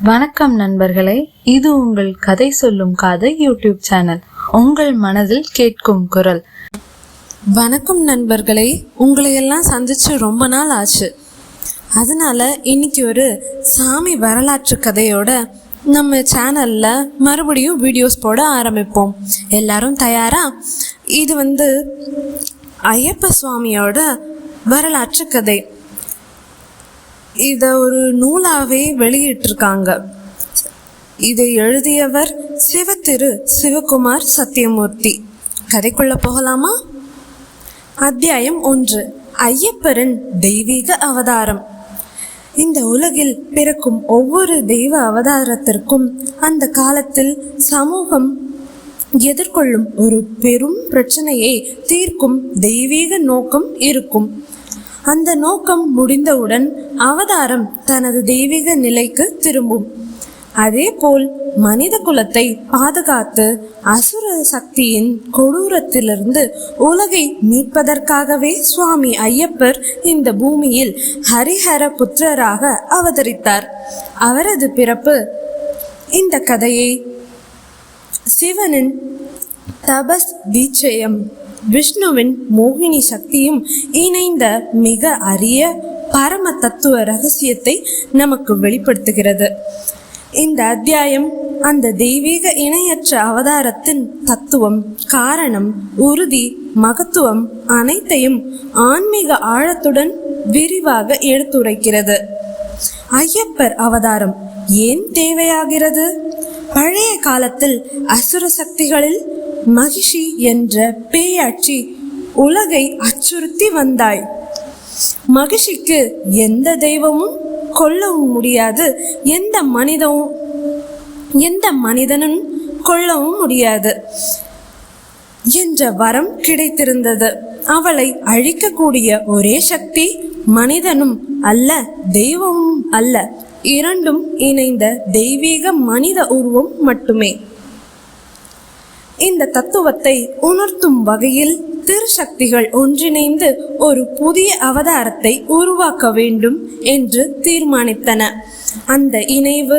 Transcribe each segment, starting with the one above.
வணக்கம் நண்பர்களே, இது உங்கள் கதை சொல்லும் காதை யூடியூப் சேனல். உங்கள் மனதில் கேட்கும் குரல். வணக்கம் நண்பர்களே, உங்களை எல்லாம் சந்திச்சு ரொம்ப நாள் ஆச்சு. அதனால இன்னைக்கு ஒரு சாமி வரலாற்று கதையோட நம்ம சேனல்ல மறுபடியும் வீடியோஸ் போட ஆரம்பிப்போம். எல்லாரும் தயாரா? இது ஐயப்ப சுவாமியோட வரலாற்று கதை. இதை ஒரு நூலாவே வெளியிட்டிருக்காங்க. இதை எழுதியவர் சிவத்திரு சிவகுமார் சத்தியமூர்த்தி. கதைக்குள்ள போகலாமா? அத்தியாயம் 1. ஐயப்பரின் தெய்வீக அவதாரம். இந்த உலகில் பிறக்கும் ஒவ்வொரு தெய்வ அவதாரத்திற்கும் அந்த காலத்தில் சமூகம் எதிர்கொள்ளும் ஒரு பெரும் பிரச்சனையை தீர்க்கும் தெய்வீக நோக்கம் இருக்கும். அந்த நோக்கம் முடிந்தவுடன் அவதாரம் தனது தெய்வீக நிலைக்கு திரும்பும். அதே போல் மனித குலத்தை பாதுகாத்து அசுர சக்தியின் கொடூரத்திலிருந்து உலகை மீட்பதற்காகவே சுவாமி ஐயப்பர் இந்த பூமியில் ஹரிஹர புத்திரராக அவதரித்தார். அவரது பிறப்பு இந்த கதையை சிவனின் தபஸ் தீட்சயம், விஷ்ணுவின் மோகினி சக்தியும் இணைந்த மிக அரிய பரம தத்துவ ரகசியத்தை நமக்கு வெளிப்படுத்துகிறது. இந்த அத்தியாயம் அந்த தெய்வீக இணையற்ற அவதாரத்தின் தத்துவம், காரணம், உறுதி, மகத்துவம் அனைத்தையும் ஆன்மீக ஆழத்துடன் விரிவாக எடுத்துரைக்கிறது. ஐயப்பர் அவதாரம் ஏன் தேவையாகிறது? பழைய காலத்தில் அசுர சக்திகளில் மகிஷி என்ற பேயாட்சி உலகை அச்சுறுத்தி வந்தாள். மகிஷிக்கு எந்த தெய்வமும் கொல்லவும் முடியாது, எந்த மனிதனும் கொல்லவும் முடியாது என்ற வரம் கிடைத்திருந்தது. அவளை அழிக்கக்கூடிய ஒரே சக்தி மனிதனும் அல்ல, தெய்வமும் அல்ல, இரண்டும் இணைந்த தெய்வீக மனித உருவம் மட்டுமே. இந்த தத்துவத்தை உணர்த்தும் வகையில் திருசக்திகள் ஒன்றிணைந்து ஒரு புதிய அவதாரத்தை உருவாக்க வேண்டும் என்று தீர்மானித்தன. அந்த இணைவு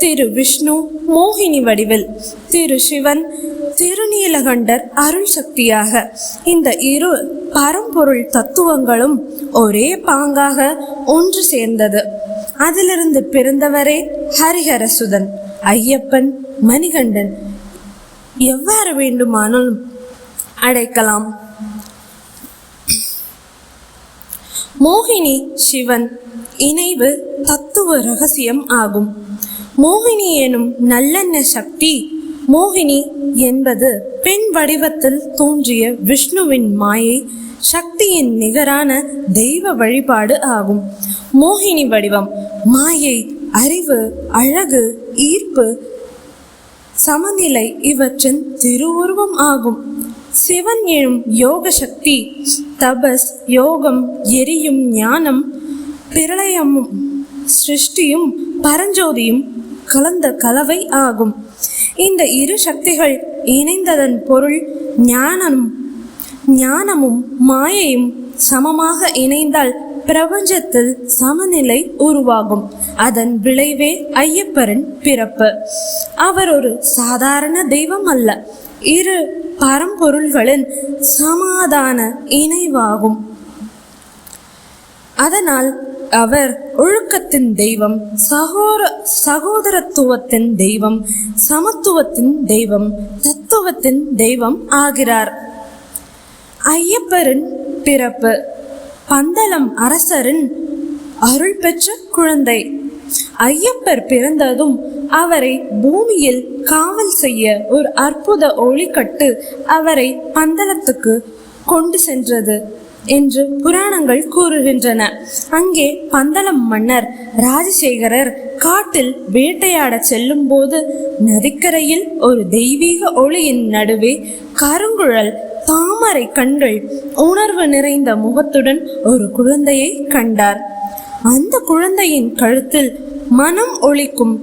திரு விஷ்ணு மோகினி வடிவில், திரு சிவன் திருநீலகண்டர் அருள் சக்தியாக, இந்த இரு பரம்பொருள் தத்துவங்களும் ஒரே பாங்காக ஒன்று சேர்ந்தது. அதிலிருந்து பிறந்தவரே ஹரிஹரசுதன், ஐயப்பன், மணிகண்டன், எவ்வாறு வேண்டுமானாலும் அழைக்கலாம். மோகினி சிவன் இணைவு தத்துவ ரகசியம் ஆகும். மோகினி எனும் நல்லெண்ண சக்தி. மோகினி என்பது பெண் வடிவத்தில் தோன்றிய விஷ்ணுவின் மாயை சக்தியின் நிகரான தெய்வ வழிபாடு ஆகும். மோகினி வடிவம் மாயை, அறிவு, அழகு, ஈர்ப்பு, சமநிலை இவற்றின் திருவுருவம் ஆகும். சிவன் எனும் யோக சக்தி தபஸ், யோகம், எரியும் ஞானம், பிரளயமும் சிருஷ்டியும் பரஞ்சோதியும் கலந்த கலவை ஆகும். இந்த இரு சக்திகள் இணைந்ததன் பொருள் ஞானமும் மாயையும் சமமாக இணைந்தால் பிரபஞ்சத்தில் சமநிலை உருவாகும். அதன் விளைவே ஐயப்பரின் பிறப்பு. அவர் ஒரு சாதாரண தெய்வம் அல்ல, இரு பரம்பொருள்களின் சமாதான இணைவாகும். அதனால் அவர் ஒழுக்கத்தின் தெய்வம், சகோதரத்துவத்தின் தெய்வம், சமத்துவத்தின் தெய்வம், தத்துவத்தின் தெய்வம் ஆகிறார். ஐயப்பரின் பிறப்பு. பந்தளம் அரசரின் அருள் பெற்ற குழந்தை. ஐயப்பர் பிறந்ததும் அவரை பூமியில் காவல் செய்ய ஒரு அற்புத ஒளிக்கட்டு அவரை பந்தளத்துக்கு கொண்டு சென்றது என்று புராணங்கள் கூறுகின்றன. அங்கே பந்தளம் மன்னர் ராஜசேகரர் காட்டில் வேட்டையாட செல்லும் போது நதிக்கரையில் ஒரு தெய்வீக ஒளியின் நடுவே கருங்குழல், தாமரை கண்கள், உணர்வு நிறைந்த முகத்துடன் ஒரு குழந்தையை கண்டார். அந்த குழந்தையின் கழுத்தில் மனம் ஒளிக்கும்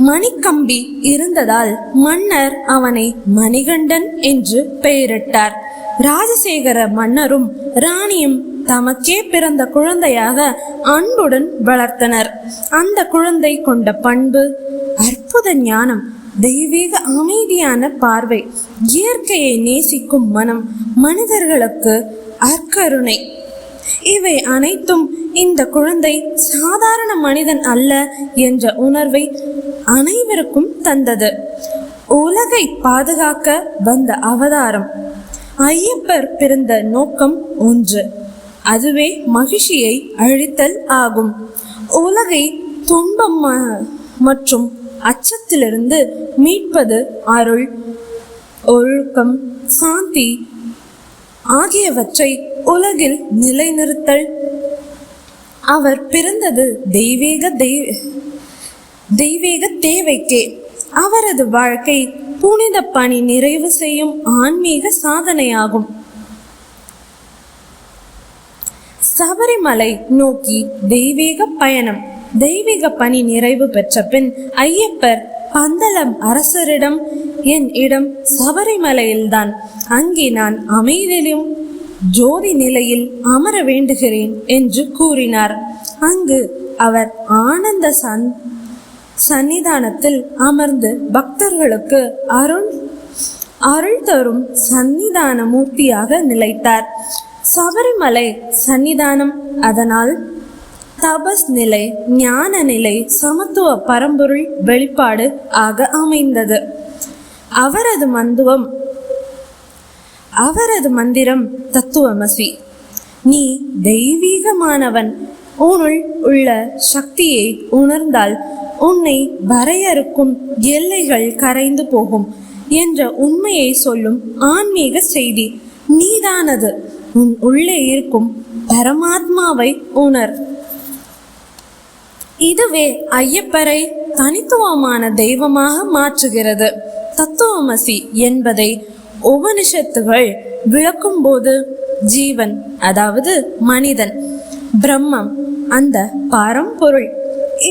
மணிக்கம்பி இருந்ததால் மன்னர் அவனை மணிகண்டன் என்று பெயரிட்டார். ராஜசேகர மன்னரும் ராணியும் தமக்கே பிறந்த குழந்தையாக அன்புடன் வளர்த்தனர். அந்த குழந்தை கொண்ட பண்பு, அற்புத ஞானம், தெய்வீக அமைதியான பார்வை, இயற்கையை நேசிக்கும் மனம், மனிதர்களுக்கு அக்கருணை, இவை அனைத்தும் இந்த குழந்தை சாதாரண மனிதன் அல்ல என்ற உணர்வை அனைவருக்கும் தந்தது. உலகை பாதுகாக்க வந்த அவதாரம். ஐயப்பர் பிறந்த நோக்கம் ஒன்று, அதுவே மகிழ்ச்சியை அழித்தல் ஆகும். உலகை துன்பம் மற்றும் அச்சத்திலிருந்து மீட்பது, அருள், ஒழுக்கம், சாந்தி ஆகியவற்றை உலகில் நிலைநிறுத்தல். அவர் பிறந்தது தெய்வீக தேவைக்கே. அவரது வாழ்க்கை புனித பணி நிறைவு செய்யும் ஆன்மீக சாதனையாகும். சபரிமலை நோக்கி தெய்வீக பயணம். தெய்வீக பணி நிறைவு பெற்ற பின் ஐயப்பர் பந்தளம் அரசரிடம், என் இடம் சபரிமலையில்தான், அங்கே நான் அமைதியிலும் ஜோதி நிலையில் அமர வேண்டுகிறேன் என்று கூறினார். அங்கு அவர் ஆனந்த சன்னிதானத்தில் அமர்ந்து பக்தர்களுக்கு அருள் தரும் சன்னிதான மூர்த்தியாக நிலைத்தார். சபரிமலை சன்னிதானம் அதனால் தபஸ் நிலை, ஞான நிலை, சமத்துவ பரம்பொருள் வெளிப்பாடு ஆக அமைந்தது. அவரது மந்திரம் தத்துவமசி. நீ தெய்வீகமானவன், உன்னுள் உள்ள சக்தியை உணர்ந்தால் உன்னை வரையறுக்கும் எல்லைகள் கரைந்து போகும் என்ற உண்மையை சொல்லும் ஆன்மீக செய்தி. நீதானது, உன் உள்ளே இருக்கும் பரமாத்மாவை உணர். இதுவே ஐயப்பரை தனித்துவமான தெய்வமாக மாற்றுகிறது. தத்துவமசி என்பதை உபனிஷத்துகள் விளக்கும் போது ஜீவன், அதாவது மனிதன், பிரம்மம், அந்த பரம்பொருள்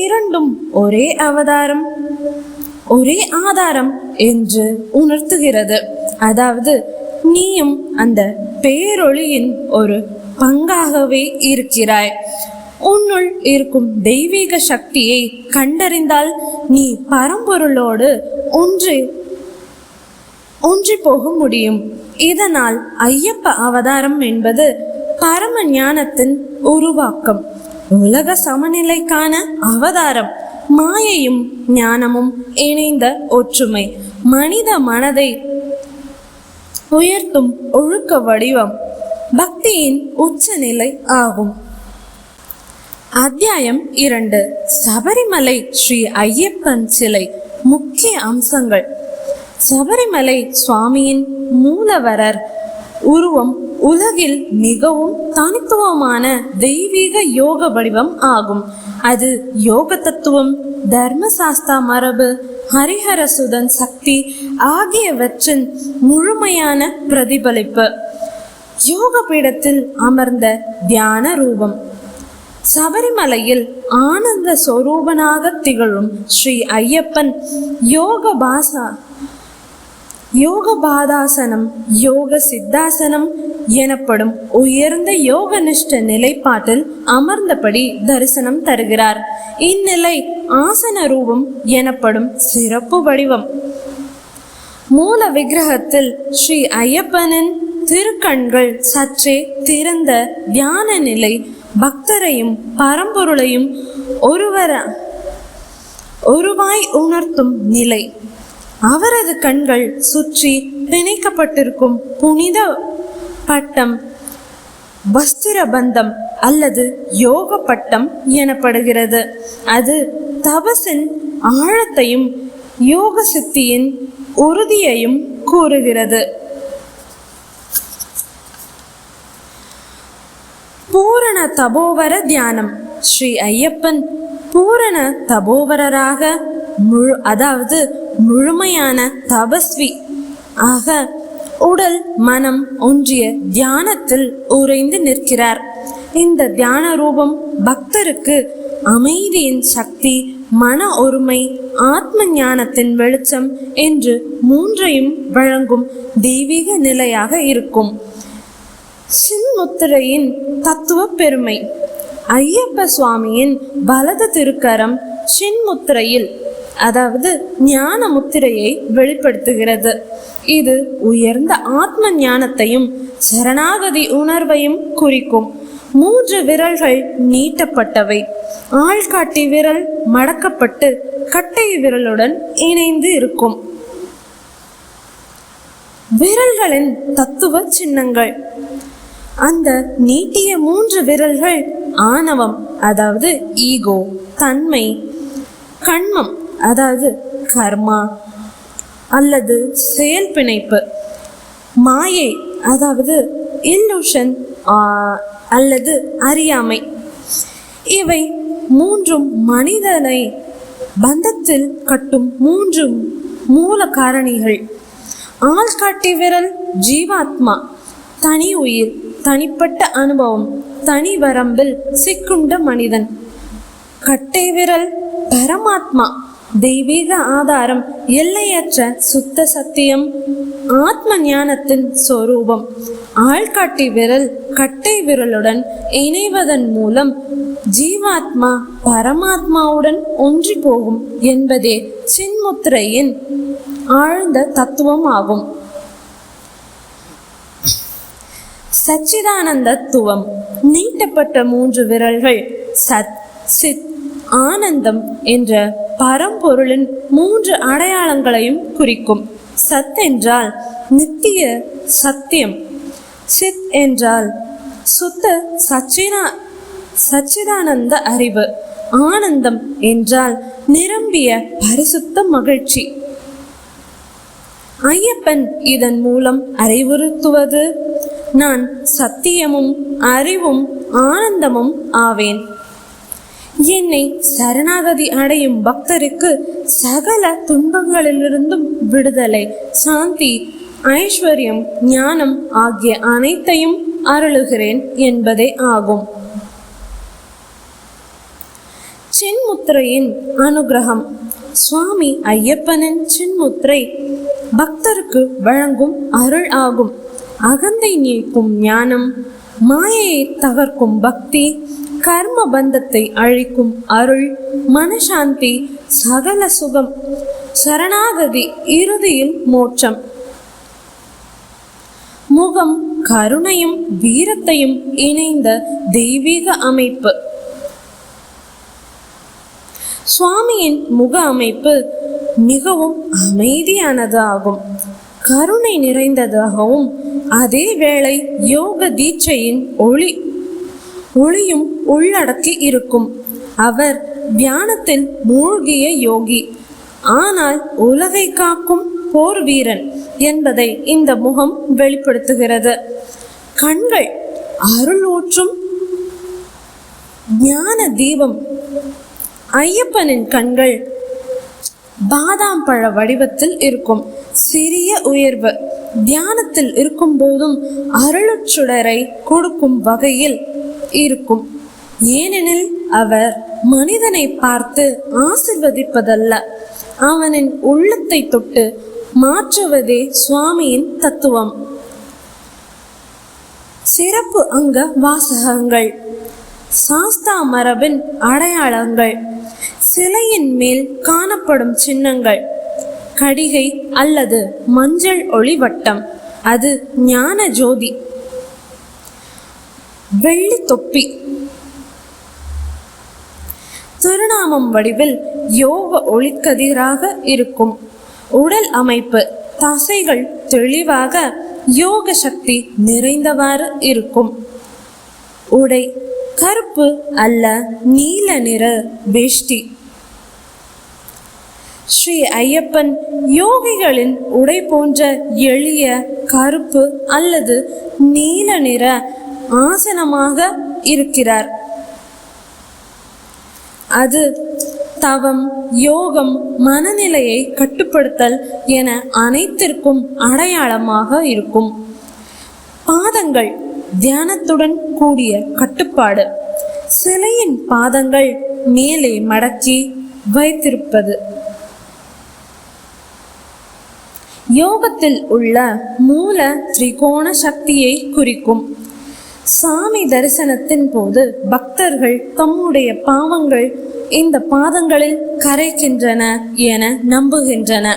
இரண்டும் ஒரே அவதாரம், ஒரே ஆதாரம் என்று உணர்த்துகிறது. அதாவது நீயும் அந்த பேரொளியின் ஒரு பங்காகவே இருக்கிறாய். உன்னுள் இருக்கும் தெய்வீக சக்தியை கண்டறிந்தால் நீ பரம்பொருளோடு ஒன்றி போக முடியும். இதனால் ஐயப்ப அவதாரம் என்பது பரம ஞானத்தின் உருவாக்கம், உலக சமநிலைக்கான அவதாரம், மாயையும் ஞானமும் இணைந்த ஒற்றுமை, மனித மனதை உயர்த்தும் ஒழுக்க வடிவம், பக்தியின் உச்சநிலை ஆகும். அத்தியாயம் 2. சபரிமலை ஸ்ரீ ஐயப்பன் சிலை. முக்கிய அம்சங்கள். சபரிமலை சுவாமியின் மூலவரர் உருவம் உலகில் மிகவும் தனித்துவமான தெய்வீக யோக வடிவம் ஆகும். அது யோக தத்துவம், தர்மசாஸ்திர மரபு, ஹரிஹரசுதன் சக்தி ஆகியவற்றின் முழுமையான பிரதிபலிப்பு. யோக பீடத்தில் அமர்ந்த தியான ரூபம். சபரிமலையில் ஆனந்த சொரூபனாக திகழும் ஸ்ரீ ஐயப்பன் யோகபாதாசனம், யோக சித்தாசனம் எனப்படும் உயர்ந்த யோக நிஷ்ட நிலைப்பாட்டில் அமர்ந்தபடி தரிசனம் தருகிறார். இந்நிலை ஆசன ரூபம் எனப்படும் சிறப்பு வடிவம். மூல விக்கிரகத்தில் ஸ்ரீ ஐயப்பனின் திருக்கண்கள் சற்றே திறந்த தியான நிலை, பக்தரையும் பரம்பொருளையும் ஒருவாய் உணர்த்தும் நிலை. அவரது கண்கள் சுற்றி பிணைக்கப்பட்டிருக்கும் புனித பட்டம் வஸ்திர பந்தம் அல்லது யோக பட்டம் எனப்படுகிறது. அது தபசின் ஆழத்தையும் யோக சித்தியின் உறுதியையும் கூறுகிறது. பூரண தபோவர தியானம். ஸ்ரீ ஐயப்பன் பூரண தபோவரராக, அதாவது முழுமையான தபஸ்வி ஆக உடல் மனம் ஒன்றிய தியானத்தில் உறைந்து நிற்கிறார். இந்த தியான ரூபம் பக்தருக்கு அமைதியின் சக்தி, மன ஒருமை, ஆத்ம ஞானத்தின் வெளிச்சம் என்று மூன்றையும் வழங்கும் தெய்வீக நிலையாக இருக்கும். சின்முத்திரையின் தத்துவ பெருமை. ஐயப்ப சுவாமியின் வலது திருக்கரம் சின்முத்திரையில், அதாவது ஞான முத்திரையை வெளிப்படுத்துகிறது. இது உயர்ந்த ஆத்ம ஞானத்தையும் சரணாகதி உணர்வையும் குறிக்கும். 3 விரல்கள் நீட்டப்பட்டவை. ஆள்காட்டி விரல் மடக்கப்பட்டு கட்டை விரலுடன் இணைந்து இருக்கும். விரல்களின் தத்துவ சின்னங்கள். அந்த நீட்டிய 3 விரல்கள் ஆணவம், அதாவது ஈகோ, தன்மை, கண்மம், அதாவது கர்மா அல்லது செயல் பிணைப்பு, மாயை, அதாவது இல்லூஷன் அல்லது அறியாமை. இவை 3 மனிதனை பந்தத்தில் கட்டும் 3 மூல காரணிகள். ஆள்காட்டி விரல் ஜீவாத்மா, தனி உயிர், தனிப்பட்ட அனுபவம், தனி வரம்பில் சிக்குண்ட மனிதன். கட்டை விரல் பரமாத்மா, தெய்வீக ஆதாரம், எல்லையற்ற சுத்த சத்தியம், ஆத்ம ஞானத்தின் சொரூபம். ஆள்காட்டி விரல் கட்டை விரலுடன் இணைவதன் மூலம் ஜீவாத்மா பரமாத்மாவுடன் ஒன்றி போகும் என்பதே சின்முத்திரையின் ஆழ்ந்த தத்துவம் ஆகும். சச்சிதானந்தத்துவம். நீட்டப்பட்ட 3 விரல்கள் சத், சித், ஆனந்தம் என்ற பரம்பொருளின் 3 அடையாளங்களையும் குறிக்கும். சத் என்றால் நித்திய சத்தியம், சித் என்றால் சுத்த சச்சிதானந்த அறிவு, ஆனந்தம் என்றால் நிரம்பிய பரிசுத்த மகிழ்ச்சி. ஐயப்பன் இதன் மூலம் அறிவுறுத்துவது, நான் சத்தியமும் அறிவும் ஆனந்தமும் ஆவேன். என்னை சரணாகதி அடையும் பக்தருக்கு சகல துன்பங்களிலிருந்தும் விடுதலை, சாந்தி, ஐஸ்வர்யம், ஞானம் ஆகிய அனைத்தையும் அருளுகிறேன் என்பதே ஆகும். சின்முத்திரையின் அனுகிரகம். சுவாமி ஐயப்பனின் சின்முத்திரை பக்தருக்கு வழங்கும் அருள் ஆகும். அகந்தை நீக்கும் ஞானம், மாயையை தகர்க்கும் பக்தி, கர்ம பந்தத்தை அழிக்கும் அருள், மனசாந்தி, சகல சுகம், சரணாகதி, இறுதியில் மோட்சம். முகம் கருணையும் வீரத்தையும் இணைந்த தெய்வீக அமைப்பு. சுவாமியின் முக அமைப்பு மிகவும் அமைதியானதாகும், கருணை நிறைந்ததாகவும் அதே வேளை யோக தீட்சையின் ஒளியும் உள்ளடக்கி இருக்கும். அவர் தியானத்தில் மூழ்கிய யோகி, ஆனால் உலகை காக்கும் போர் வீரன் என்பதை இந்த முகம் வெளிப்படுத்துகிறது. கண்கள் அருள் ஊற்றும் ஞான தீபம். ஐயப்பனின் கண்கள் பாதாம் பழ வடிவத்தில் இருக்கும். சிறிய உயர்வு. தியானத்தில் இருக்கும் போதும் அருளுச்சுடரை கொடுக்கும் வகையில் இருக்கும். ஏனெனில் அவர் மனிதனை பார்த்து ஆசிர்வதிப்பதல்ல, அவனின் உள்ளத்தை தொட்டு மாற்றுவதே சுவாமியின் தத்துவம். சிறப்பு அங்க வாசகங்கள். சாஸ்தா மரபின் அடையாளங்கள். சிலையின் மேல் காணப்படும் சின்னங்கள். கடிகை அல்லது மஞ்சள் ஒளி வட்டம், அது ஞான ஜோதி. வெள்ளி தொப்பி. திருநாமம் வடிவில் யோக ஒளிக்கதிராக இருக்கும். உடல் அமைப்பு. தசைகள் தெளிவாக யோக சக்தி நிறைந்தவாறு இருக்கும். உடை கருப்பு அல்ல நீல நிற வேஷ்டி. ஸ்ரீ ஐயப்பன் யோகிகளின் உடை போன்ற எளிய கருப்பு அல்லது நீல நிற ஆசனமாக இருக்கிறார். அது தவம், யோகம், மனநிலையை கட்டுப்படுத்தல் என அனைத்திற்கும் அடையாளமாக இருக்கும். பாதங்கள் தியானத்துடன் கூடிய கட்டுப்பாடு. சிலையின் பாதங்கள் மேலே மடக்கி வைத்திருப்பது யோகத்தில் உள்ள மூல திரிகோண சக்தியை குறிக்கும். சாமி தரிசனத்தின் போது பக்தர்கள் தம்முடைய பாவங்கள் இந்த பாதங்களில் கரைக்கின்றன என நம்புகின்றன.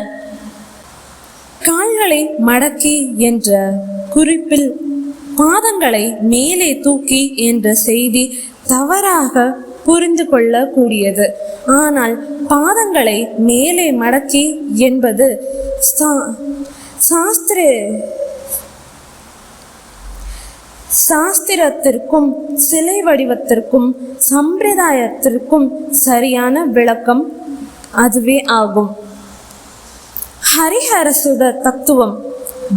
கால்களை மடக்கி என்ற குறிப்பில் பாதங்களை மேலே தூக்கி என்ற செய்தி தவறாக புரிந்து கொள்ளக்கூடியது. ஆனால் பாதங்களை மேலே மடக்கி என்பது சாஸ்திரத்திற்கும் சிலை வடிவத்திற்கும் சம்பிரதாயத்திற்கும் சரியான விளக்கம் அதுவே ஆகும். ஹரிஹரசுத தத்துவம்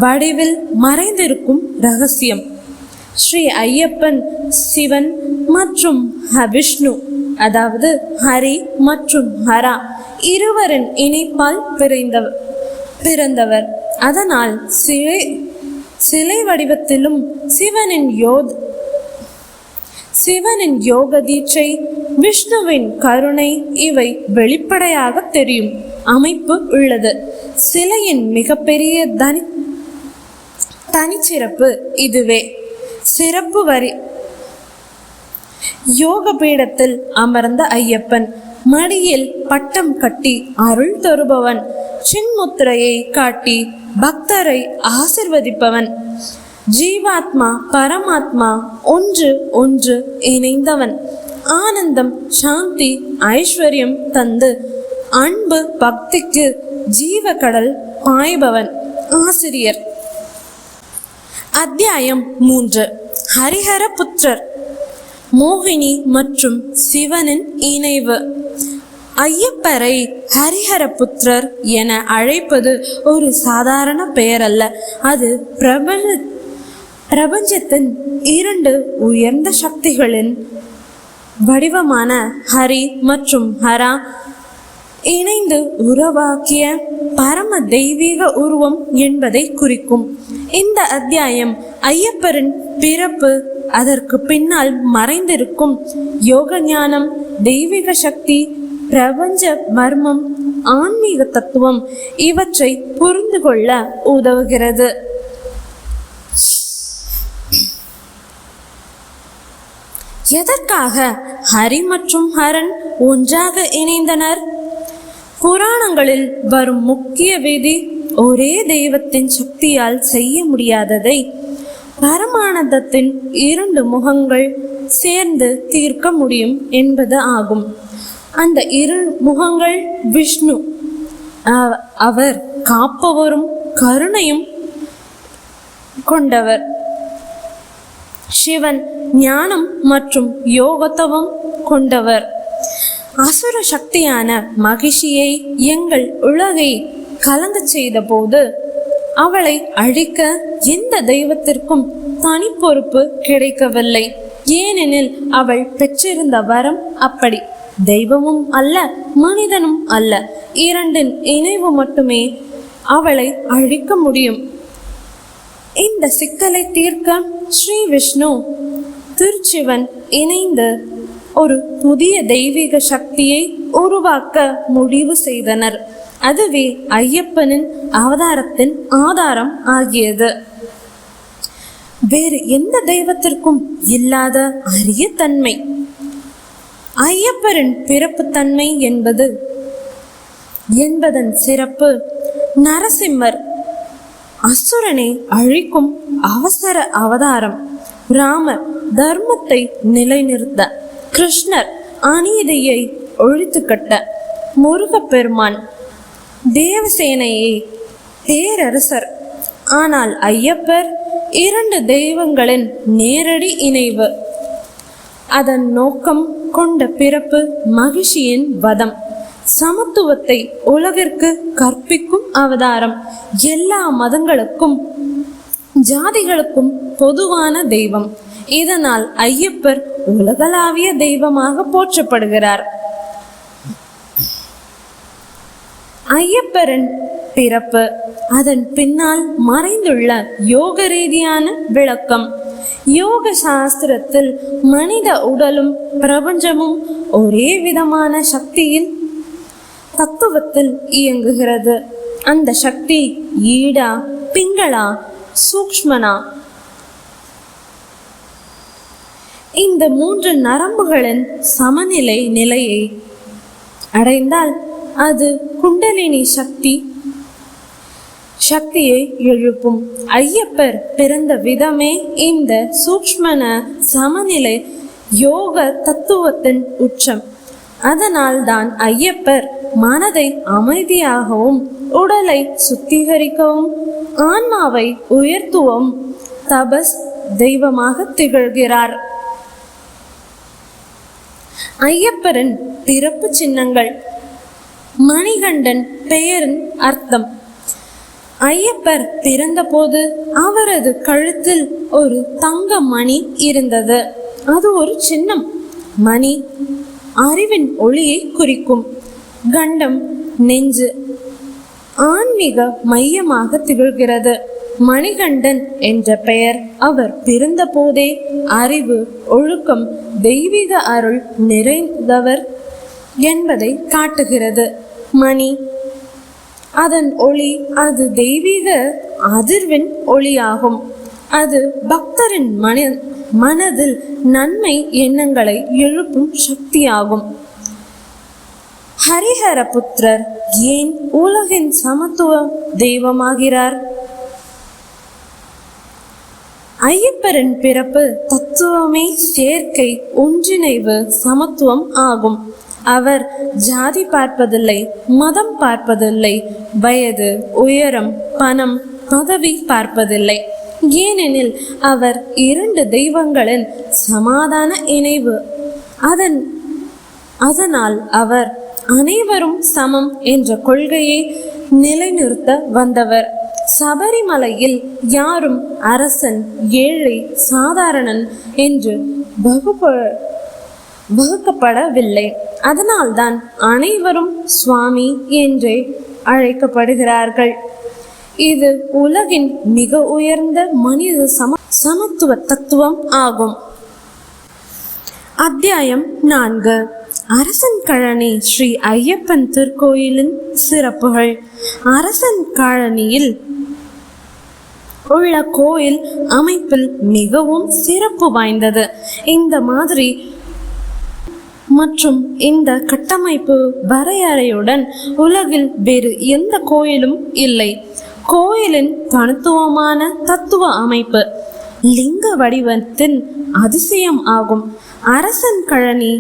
வடிவில் மறைந்திருக்கும் ரகசியம். ஸ்ரீ ஐயப்பன் சிவன் மற்றும் விஷ்ணு, அதாவது ஹரி மற்றும் ஹரா இருவரின் இணைப்பால் பிறந்தவர். அதனால் சிலை வடிவத்திலும் சிவனின் யோக தீட்சை, விஷ்ணுவின் கருணை இவை வெளிப்படையாக தெரியும் அமைப்பு உள்ளது. சிலையின் மிகப்பெரிய தனிச்சிறப்பு இதுவே. சிறப்பு வரி யோக பீடத்தில் அமர்ந்த ஐயப்பன், மடியில் பட்டம் கட்டி அருள் தருபவன், சின்முத்திரையை காட்டி பக்தரை ஆசிர்வதிப்பவன், ஜீவாத்மா பரமாத்மா ஒன்று இணைந்தவன், ஆனந்தம் சாந்தி ஐஸ்வர்யம் தந்து அன்பு பக்திக்கு ஜீவக்கடல் பாய்பவன், ஆசிரியர். அத்தியாயம் 3. ஹரிஹர புத்திரர், மோகினி மற்றும் சிவனின் இணைவு. ஐயப்பரை ஹரிஹர புத்திரர் என அழைப்பது ஒரு சாதாரண பெயர் அல்ல. அது பிரபஞ்சத்தின் 2 உயர்ந்த சக்திகளின் வடிவமான ஹரி மற்றும் ஹரா இணைந்து உருவாக்கிய பரம தெய்வீக உருவம் என்பதை குறிக்கும். இந்த அத்தியாயம் ஐயப்பரின் பிறப்பு, அதற்கு பின்னால் மறைந்திருக்கும் யோக ஞானம், தெய்வீக சக்தி, பிரபஞ்ச மர்மம், ஆன்மீக தத்துவம் இவற்றை புரிந்து கொள்ள உதவுகிறது. எதற்காக ஹரி மற்றும் ஹரன் ஒன்றாக இணைந்தனர்? புராணங்களில் வரும் முக்கிய விதி, ஒரே தெய்வத்தின் சக்தியால் செய்ய முடியாததை பரமானந்தத்தின் 2 முகங்கள் சேர்ந்து தீர்க்க முடியும் என்பது ஆகும். அந்த 2 முகங்கள் விஷ்ணு, அவர் காப்பவரும் கருணையும் கொண்டவர். சிவன் ஞானம் மற்றும் யோகத்துவம் கொண்டவர். அசுர சக்தியான மகிஷியை எங்கள் உலகை கலங்க செய்த போது அவளை அழிக்க எந்த தெய்வத்திற்கும் தனி பொறுப்பு கிடைக்கவில்லை. ஏனெனில் அவள் பெற்றிருந்த வரம் அப்படி. தெய்வமும் அல்ல, மனிதனும் அல்ல, 2 இணைவு மட்டுமே அவளை அழிக்க முடியும். இந்த சிக்கலை தீர்க்க ஸ்ரீ விஷ்ணு திருச்சிவன் இணைந்து ஒரு புதிய தெய்வீக சக்தியை உருவாக்க முடிவு செய்தனர். அதுவே ஐயப்பனின் அவதாரத்தின் ஆதாரம் ஆகியது. வேறு எந்த தெய்வத்திற்கும் இல்லாத அரிய தன்மை ஐயப்பரின் பிறப்பு தன்மை என்பதன் சிறப்பு. நரசிம்மர் அசுரனை அழிக்கும் அவசர அவதாரம். ராமர் தர்மத்தை நிலைநிறுத்த, கிருஷ்ணர் அநீதியை ஒழித்து கட்ட, முருகப்பெருமான் தேவசேனையை பேரரசர். ஆனால் ஐயப்பர் 2 தெய்வங்களின் நேரடி இணைவு. அதன் நோக்கம் கொண்ட பிறப்பு மகிஷியின் வதம். சமத்துவத்தை உலகிற்கு கற்பிக்கும் அவதாரம். எல்லா மதங்களுக்கும் ஜாதிகளுக்கும் பொதுவான தெய்வம். இதனால் ஐயப்பர் உலகளாவிய தெய்வமாக போற்றப்படுகிறார். ஐயப்பரின் பிறப்பு, அதன் பின்னால் மறைந்துள்ள யோக ரீதியான விளக்கம். யோக சாஸ்திரத்தில் மனித உடலும் பிரபஞ்சமும் ஒரே விதமான சக்தியின் தத்துவத்தில் இயங்குகிறது. அந்த சக்தி ஈடா, பிங்களா, சூக்ஷ்மனா இந்த 3 நரம்புகளின் சமநிலை நிலையை அடைந்தால் அது குண்டலினி சக்தியை எழுப்பும். ஐயப்பர் பிறந்த விதமே இந்த சூக்ஷ்மன சமநிலை யோக தத்துவத்தின் உச்சம். அதனால் தான் ஐயப்பர் மனதை அமைதியாகவும் உடலை சுத்திகரிக்கவும் ஆன்மாவை உயர்த்துவும் தபஸ் தெய்வமாக திகழ்கிறார். ஐயப்பரின் பிறப்பு சின்னங்கள். மணிகண்டன் பெயரின் அர்த்தம். ஐயப்பர் பிறந்தபோது அவரது கழுத்தில் ஒரு தங்க மணி இருந்தது. அது ஒரு சின்னம். மணி அறிவின் ஒளியை குறிக்கும். கண்டம் நெஞ்சு ஆன்மீக மையமாக திகழ்கிறது. மணிகண்டன் என்ற பெயர் அவர் பிறந்த போதே அறிவு, ஒழுக்கம், தெய்வீக அருள் நிறைந்தவர் என்பதை காட்டுகிறது. மணி அதன் ஒளி அது தெய்வீக அதிர்வின் ஒளியாகும். அது பக்தரின் மனதில் நன்மை எண்ணங்களை எழுப்பும் சக்தியாகும். ஹரிஹர புத்திரர் ஏன் உலகின் சமத்துவ தெய்வமாகிறார்? ஐயப்பரின் பிறப்பு தத்துவமே சேர்க்கை, ஒன்றிணைவு, சமத்துவம் ஆகும். அவர் ஜாதி பார்ப்பதில்லை, மதம் பார்ப்பதில்லை, வயது, உயரம், பணம், பதவி பார்ப்பதில்லை. ஏனெனில் அவர் 2 தெய்வங்களின் சமாதான இணைவு. அதனால் அவர் அனைவரும் சமம் என்ற கொள்கையை நிலைநிறுத்த வந்தவர். சபரிமலையில் யாரும் அரசன், ஏழை, சாதாரணன் என்று வகுக்கப்படவில்லை. அதனால்தான் அனைவரும் சுவாமி என்றே அழைக்கப்படுகிறார்கள். இது உலகின் மிக உயர்ந்த மனித சமத்துவ தத்துவம் ஆகும். அத்தியாயம் 4. அரசன் கழனி ஸ்ரீ ஐயப்பன் திருக்கோயிலின் சிறப்புகள். அரசன் கழனியில் உள்ள கோயில் அமைப்பில் மிகவும் சிறப்பு வாய்ந்தது. இந்த மாதிரி மற்றும் இந்த கட்டமைப்பு வரையறையுடன் உலகில் வேறு எந்த கோயிலும் இல்லை. கோயிலின் தனித்துவமான தத்துவ அமைப்பு லிங்க வடிவத்தின் அதிசயம் ஆகும். அரசன் கழனி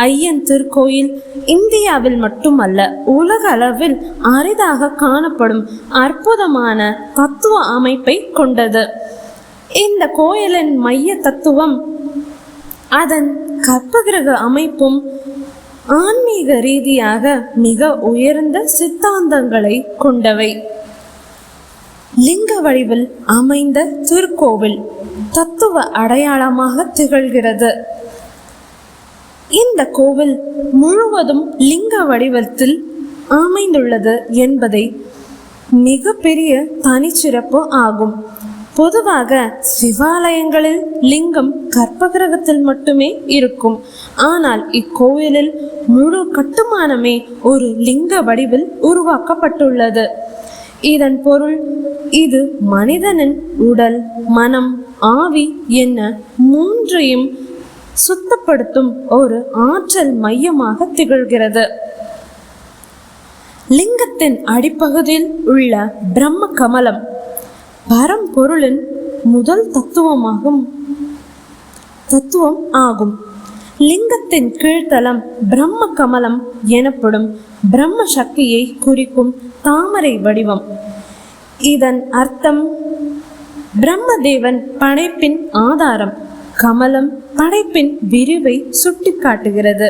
ஐயன் திருக்கோயில் இந்தியாவில் மட்டுமல்ல, உலக அளவில் அரிதாக காணப்படும் அற்புதமான தத்துவ அமைப்பை கொண்டது. இந்த கோயிலின் மைய தத்துவம் அதன் கற்பகிரக அமைப்பும் ஆன்மீக ரீதியாக மிக உயர்ந்த சித்தாந்தங்களை கொண்டவை. லிங்க வடிவில் அமைந்த திருக்கோவில் தத்துவ அடையாளமாக திகழ்கிறது. இந்த கோவில் முழுவதும் லிங்க வடிவத்தில் அமைந்துள்ளது என்பதை மிக பெரிய தனிச்சிறப்பு ஆகும். பொதுவாக சிவாலயங்களில் லிங்கம் கற்பகிரகத்தில் மட்டுமே இருக்கும். ஆனால் இக்கோவிலில் முழு கட்டுமானமே ஒரு லிங்க வடிவில் உருவாக்கப்பட்டுள்ளது. இதன் பொருள் இது மனிதனின் உடல், மனம், ஆவி என 3ஐயும் சுத்தப்படுத்தும் ஒரு ஆற்றல் மையமாக திகழ்கிறது. லிங்கத்தின் அடிப்பகுதியில் உள்ள பிரம்ம கமலம் பரம்பொருளின் முதல் தத்துவம் ஆகும். லிங்கத்தின் கீழ்த்தலம் பிரம்ம கமலம் எனப்படும் பிரம்ம சக்தியை குறிக்கும் தாமரை வடிவம். இதன் அர்த்தம் பிரம்மதேவன் படைப்பின் ஆதாரம். கமலம் படைப்பின் விரிவை சுட்டிக்காட்டுகிறது.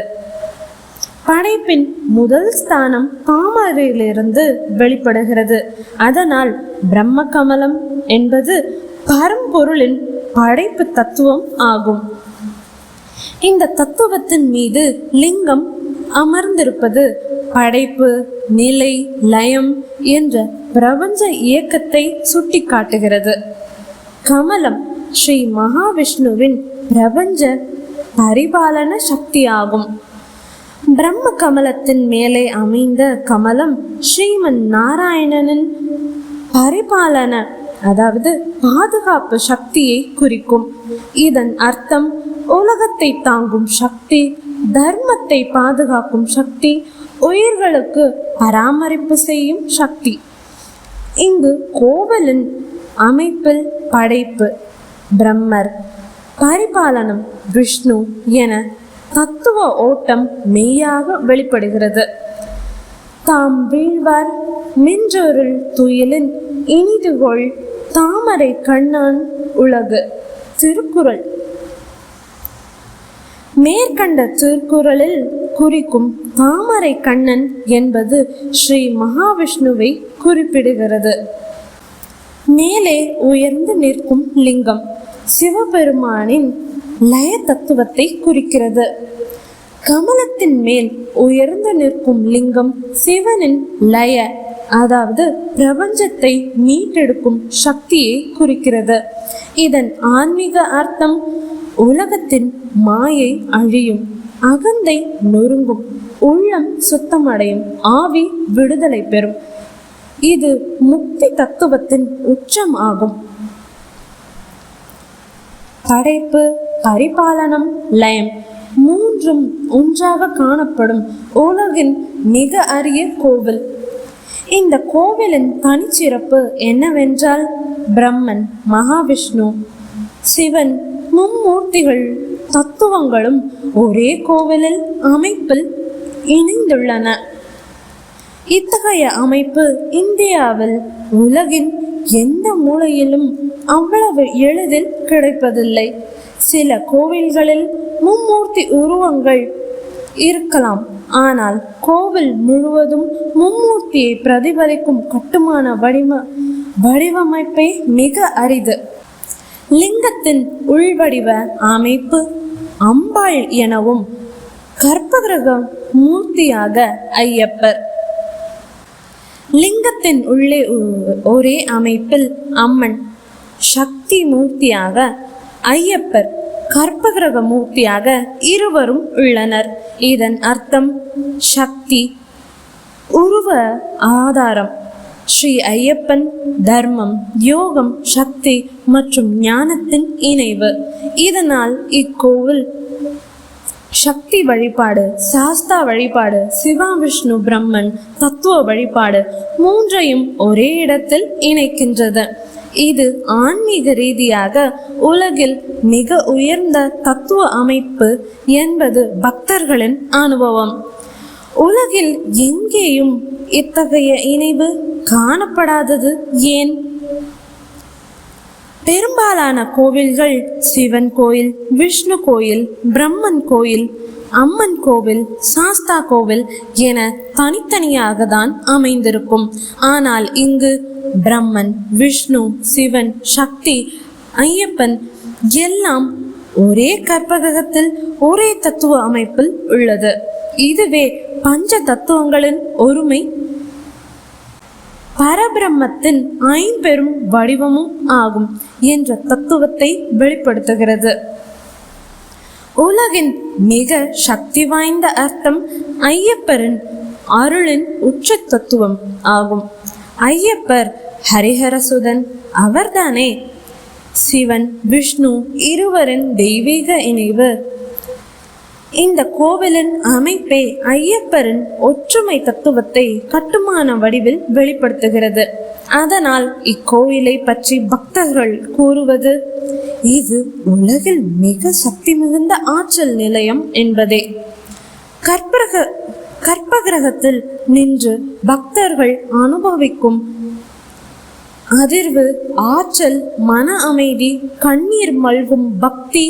படைப்பின் முதல் ஸ்தானம் தாமரையிலிருந்து வெளிப்படுகிறது. அதனால் பிரம்ம கமலம் என்பது பரம்பொருளின் படைப்பு தத்துவம் ஆகும். இந்த தத்துவத்தின் மீது லிங்கம் அமர்ந்திருப்பது படைப்பு, நிலை, லயம் என்ற பிரபஞ்ச இயக்கத்தை சுட்டிக்காட்டுகிறது. கமலம் ஸ்ரீ மகாவிஷ்ணுவின் பிரபஞ்ச பரிபாலன சக்தியாகும். பிரம்ம கமலத்தின் மேலே அமைந்த கமலம் ஸ்ரீமன் நாராயணனின் பரிபாலன அதாவது பாதுகாப்பு சக்தியை குறிக்கும். இதன் அர்த்தம் உலகத்தை தாங்கும் சக்தி, தர்மத்தை பாதுகாக்கும் சக்தி, உயிர்களுக்கு பராமரிப்பு செய்யும் சக்தி. இங்கு கோவிலின் அமைப்பில் படைப்பு பிரம்மர், பரிபாலனம் விஷ்ணு என தத்துவ ஓட்டம் மெய்யாக வெளிப்படுகிறது. தாம் வீழ்வார் மின்றொருள் துயிலின் இனிதுகொள் தாமரை கண்ணான் உலகு. திருக்குறள். மேற்கண்ட திருக்குறளில் குறிக்கும் தாமரை கண்ணன் என்பது ஸ்ரீ மகாவிஷ்ணுவை குறிப்பிடுகிறது. மேலே உயர்ந்து நிற்கும் லிங்கம் சிவபெருமானின் லய தத்துவத்தை குறிக்கிறது. கமலத்தின் மேல் உயர்ந்து நிற்கும் லிங்கம் சிவனின் லய, அதாவது பிரபஞ்சத்தை மீட்டெடுக்கும் சக்தியை குறிக்கிறது. இதன் ஆன்மீக அர்த்தம் உலகத்தின் மாயை அழியும், அகந்தை நொறுங்கும், உள்ளம் சுத்தமடையும், ஆவி விடுதலை பெறும். இது முக்தி தத்துவத்தின் உச்சம் ஆகும். படைப்பு, பரிபாலனம், லயம் மூன்றும் ஒன்றாக காணப்படும் உலகின் மிக அரிய கோவில். இந்த கோவிலின் தனிச்சிறப்பு என்னவென்றால், பிரம்மன், மகாவிஷ்ணு, சிவன், மும்மூர்த்திகள் தத்துவங்களும் ஒரே கோவிலில் அமைப்பில் இணைந்துள்ளன. இத்தகைய அமைப்பு இந்தியாவில் உலகின் எந்த மூலையிலும் அவ்வளவு எளிதில் கிடைப்பதில்லை. சில கோவில்களில் மும்மூர்த்தி உருவங்கள் இருக்கலாம், ஆனால் கோவில் முழுவதும் மும்மூர்த்தியை பிரதிபலிக்கும் கட்டுமான வடிவமைப்பே மிக அரிது. லிங்கத்தின் உள்வடிவ அமைப்பு அம்பாள் எனவும், கற்பகிரக மூர்த்தியாக ஐயப்பர். லிங்கத்தின் உள்ளே ஒரே அமைப்பில் அம்மன், சக்தி மூர்த்தியாக ஐயப்பர், கற்பகிரக மூர்த்தியாக இருவரும் உள்ளனர். இதன் அர்த்தம் சக்தி, உருவ ஆதாரம். ஸ்ரீ ஐயப்பன் தர்மம், யோகம், சக்தி மற்றும் ஞானத்தின் இணைவு. இதனால் இக்கோவில் சக்தி வழிபாடு, சாஸ்தா வழிபாடு, சிவா விஷ்ணு பிரம்மன் தத்துவ வழிபாடு மூன்றையும் ஒரே இடத்தில் இணைக்கின்றது. இது ஆன்மீக ரீதியாக உலகில் மிக உயர்ந்த தத்துவ அமைப்பு என்பது பக்தர்களின் அனுபவம். உலகில் எங்கேயும் இத்தகைய இணைவு காணப்படாதது ஏன்? பெரும்பாலான கோவில்கள் சிவன் கோயில், விஷ்ணு கோயில், பிரம்மன் கோயில், அம்மன் கோவில், சாஸ்தா கோவில் என தனித்தனியாக தான் அமைந்திருக்கும். ஆனால் இங்கு பிரம்மன், விஷ்ணு, சிவன், சக்தி, ஐயப்பன் எல்லாம் ஒரே கற்பகிரகத்தில் ஒரே தத்துவ அமைப்பில் உள்ளது. இதுவே பஞ்ச தத்துவங்களின் ஒருமை, பரபிரம்மத்தின் ஐம்பெரும் வடிவமும் ஆகும் என்ற தத்துவத்தை வெளிப்படுத்துகிறது. உலகின் மிக சக்தி வாய்ந்த அர்த்தம் ஐயப்பரின் அருளின் உச்ச தத்துவம் ஆகும். ஐயப்பர் ஹரிஹரசுதன் அவர்தானே. சிவன், விஷ்ணு இருவரின் தெய்வீக இணைவு. இந்த கோவிலின் அமைப்பே ஐயப்பரின் ஒற்றுமை தத்துவத்தை கட்டுமான வடிவில் வெளிப்படுத்துகிறது. அதனால் இக்கோவிலை பற்றி பக்தர்கள் கூறுவது, இது உலகில் மிக சக்தி மிகுந்த ஆற்றல் நிலையம் என்பதே. கற்பகிரகத்தில் நின்று பக்தர்கள் அனுபவிக்கும் அதிர்வு, ஆற்றல், மன அமைதி, கண்ணீர் மல்கும் பக்தி,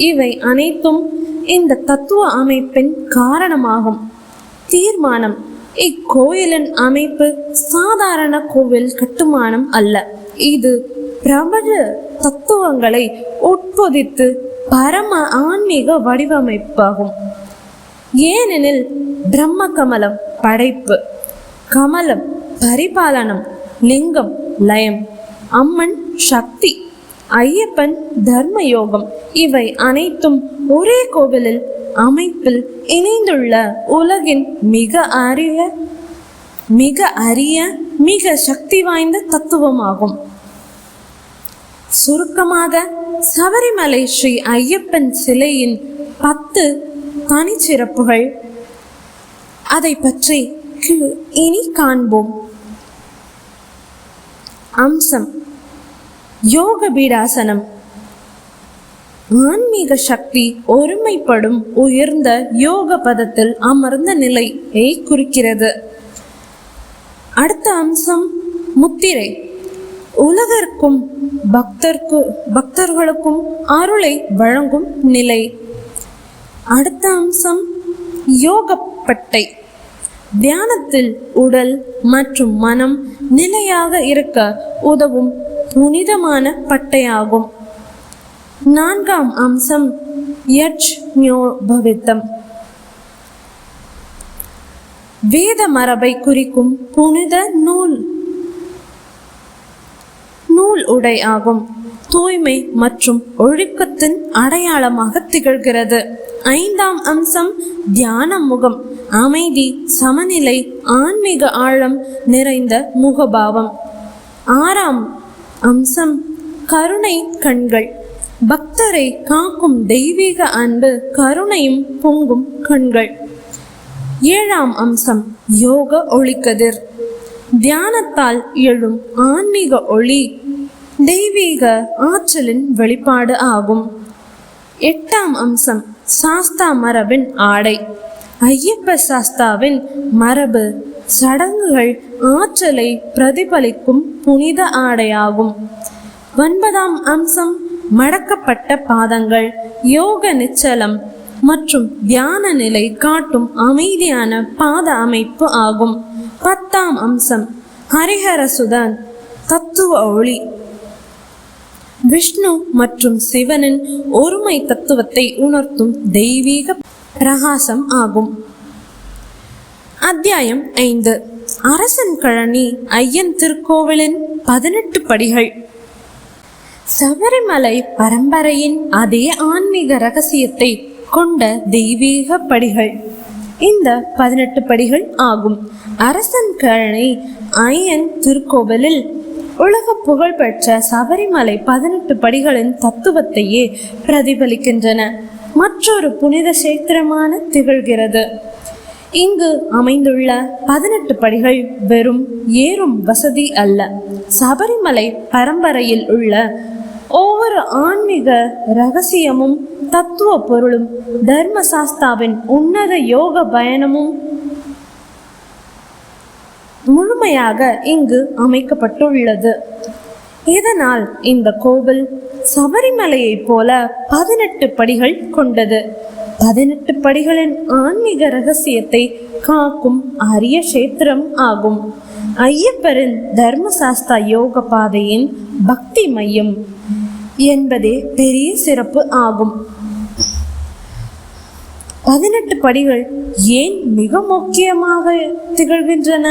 இவை அனைத்தும் இந்த தத்துவ அமைப்பின் காரணமாகும். தீர்மானம்: இக்கோயிலின் அமைப்பு சாதாரண கோவில் கட்டுமானம் அல்ல. இது பிரபஞ்ச தத்துவங்களை உட்பொதித்து பரம ஆன்மீக வடிவமைப்பாகும். ஏனெனில் பிரம்ம கமலம் படைப்பு, கமலம் பரிபாலனம், லிங்கம் லயம், அம்மன் சக்தி, ஐயப்பன் தர்ம யோகம், இவை அனைத்தும் ஒரே கோவிலில் அமைப்பில் இணைந்துள்ள உலகின் மிக அரிய மிக சக்தி வாய்ந்த தத்துவமாகும். சுருக்கமாக சபரிமலை ஸ்ரீ ஐயப்பன் சிலையின் 10 தனிச்சிறப்புகள், அதை பற்றி இனி காண்போம். அம்சம்: யோக பீடாசனம். ஆன்மீக சக்தி ஒருமைப்படும் உயர்ந்த யோக பதத்தில் அமர்ந்த நிலையை குறிக்கிறது. அடுத்த அம்சம் முத்திரை. உலகிற்கும் பக்தர்களுக்கும் அருளை வழங்கும் நிலை. அடுத்த அம்சம் யோகப்பட்டை. தியானத்தில் உடல் மற்றும் மனம் நிலையாக இருக்க உதவும் புனிதமான பட்டையாகும். 4ஆம் அம்சம் யஜ்ஞோபவீதம். வேத மரபை குறிக்கும் புனித நூல் உடை ஆகும். தூய்மை மற்றும் ஒழுக்கத்தின் அடையாளமாக திகழ்கிறது. 5ஆம் அம்சம் தியான முகம். அமைதி, சமநிலை, ஆன்மீக ஆழம் நிறைந்த முகபாவம். 6ஆம் அம்சம் கருணை கண்கள். பக்தரை காக்கும் தெய்வீக அன்பு, கருணையும் பொங்கும் கண்கள். 7ஆம் அம்சம் யோக ஒளிக்கதிர். தியானத்தால் எழும் ஆன்மீக ஒளி தெய்வீக ஆற்றலின் வெளிப்பாடு ஆகும். 8ஆம் அம்சம் சாஸ்தா மரபின் ஆடை. ஐயப்ப சாஸ்தாவின் மரபு சடங்குகள் ஆற்றலை பிரதிபலிக்கும் புனித ஆடையாகும். 9ஆம் அம்சம் மடக்கப்பட்ட பாதங்கள். யோக நிச்சலம் மற்றும் தியான நிலை காட்டும் அமைதியான பாத அமைப்பு ஆகும். 10ஆம் அம்சம் ஹரிஹரசுதன் தத்துவ ஒளி. விஷ்ணு மற்றும் சிவனின் ஒருமை தத்துவத்தை உணர்த்தும் தெய்வீக பிரகாசம் ஆகும். அத்தியாயம் 5. அரசன் கழனி ஐயன் திருக்கோவிலின் 18 படிகள். சபரிமலை பரம்பரையின் அதே ஆன்மீக ரகசியத்தை கொண்ட தெய்வீக படிகள் இந்த 18 படிகள் ஆகும். அரசன் கழனி ஐயன் திருக்கோவிலில் உலக புகழ்பெற்ற சபரிமலை 18 படிகளின் தத்துவத்தையே பிரதிபலிக்கின்றன. மற்றொரு புனித சேத்திரமான திகழ்கிறது. இங்கு அமைந்துள்ள 18 படிகள் வெறும் ஏறும் வசதி அல்ல. சபரிமலை பரம்பரையில் உள்ள ஒவ்வொரு ஆன்மீக ரகசியமும் தத்துவ பொருளும் தர்மசாஸ்தாவின் உன்னத யோக பயணமும் முழுமையாக இங்கு அமைக்கப்பட்டுள்ளது. இதனால் இந்த கோவில் சபரிமலையை போல 18 படிகள் கொண்டது. 18 படிகளின் ஆன்மீக ரகசியத்தை காக்கும் அரிய கஷேத்திரம் ஆகும். ஐயப்பரின் தர்மசாஸ்தா யோக பாதையின் பக்தி மையம் என்பதே பெரிய சிறப்பு ஆகும். 18 படிகள் ஏன் மிக முக்கியமாக திகழ்கின்றன?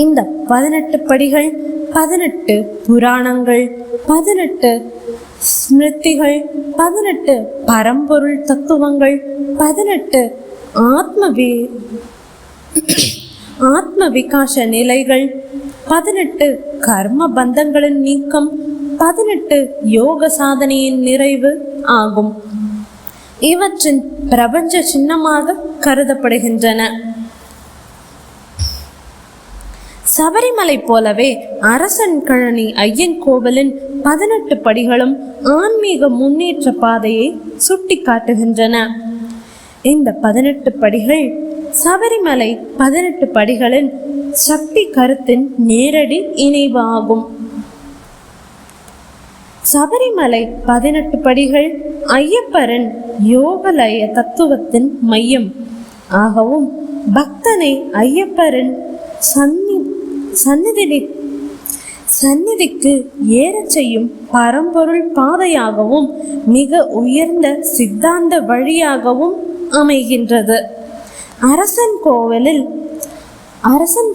இந்த 18 படிகள் 18 புராணங்கள், 18 ஸ்மிருதிகள், 18 பரம்பொருள் தத்துவங்கள், 18 ஆத்ம விகாச நிலைகள், 18 கர்ம பந்தங்களின் நீக்கம், 18 யோக சாதனையின் நிறைவு ஆகும். இவற்றின் பிரபஞ்ச சின்னமாக கருதப்படுகின்றன. சபரிமலை போலவே அரசன் கழனி ஐயன் கோவிலின் 18 படிகளும் ஆன்மீக முன்னேற்ற பாதையை சுட்டி காட்டுகின்றன. இந்த 18 படிகள் சபரிமலை 18 படிகளின் சக்தி கருத்தின் நேரடி இணைவு ஆகும். சபரிமலை 18 படிகள் ஐயப்பரின் யோகலய தத்துவத்தின் மையம் ஆகவும், பக்தனை ஐயப்பரின் சந்நிதிக்கு ஏறச் செய்யும் பரம்பொருள் பாதையாகவும் மிக உயர்ந்த சித்தாந்த வழியாகவும் அமைகின்றது. அரசன்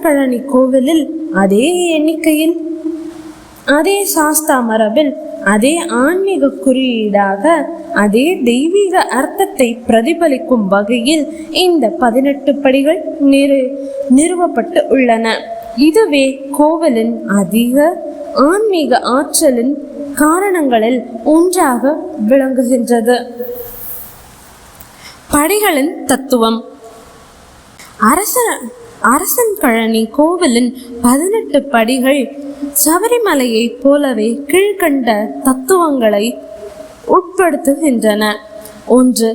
கழனி கோவிலில் அதே எண்ணிக்கையில் அதே சாஸ்தா மரபில் அதே ஆன்மீக குறியீடாக அதே தெய்வீக அர்த்தத்தை பிரதிபலிக்கும் வகையில் இந்த 18 படிகள் நிறுவப்பட்டு உள்ளன. இதுவே கோவிலின் அதிக ஆன்மீக ஆற்றலின் காரணங்களில் ஒன்றாக விளங்குகின்றது. படிகளின் தத்துவம். அரசன் பழனி கோவிலின் 18 படிகள் சபரிமலையை போலவே கீழ்கண்ட தத்துவங்களை உட்படுத்துகின்றன. 1.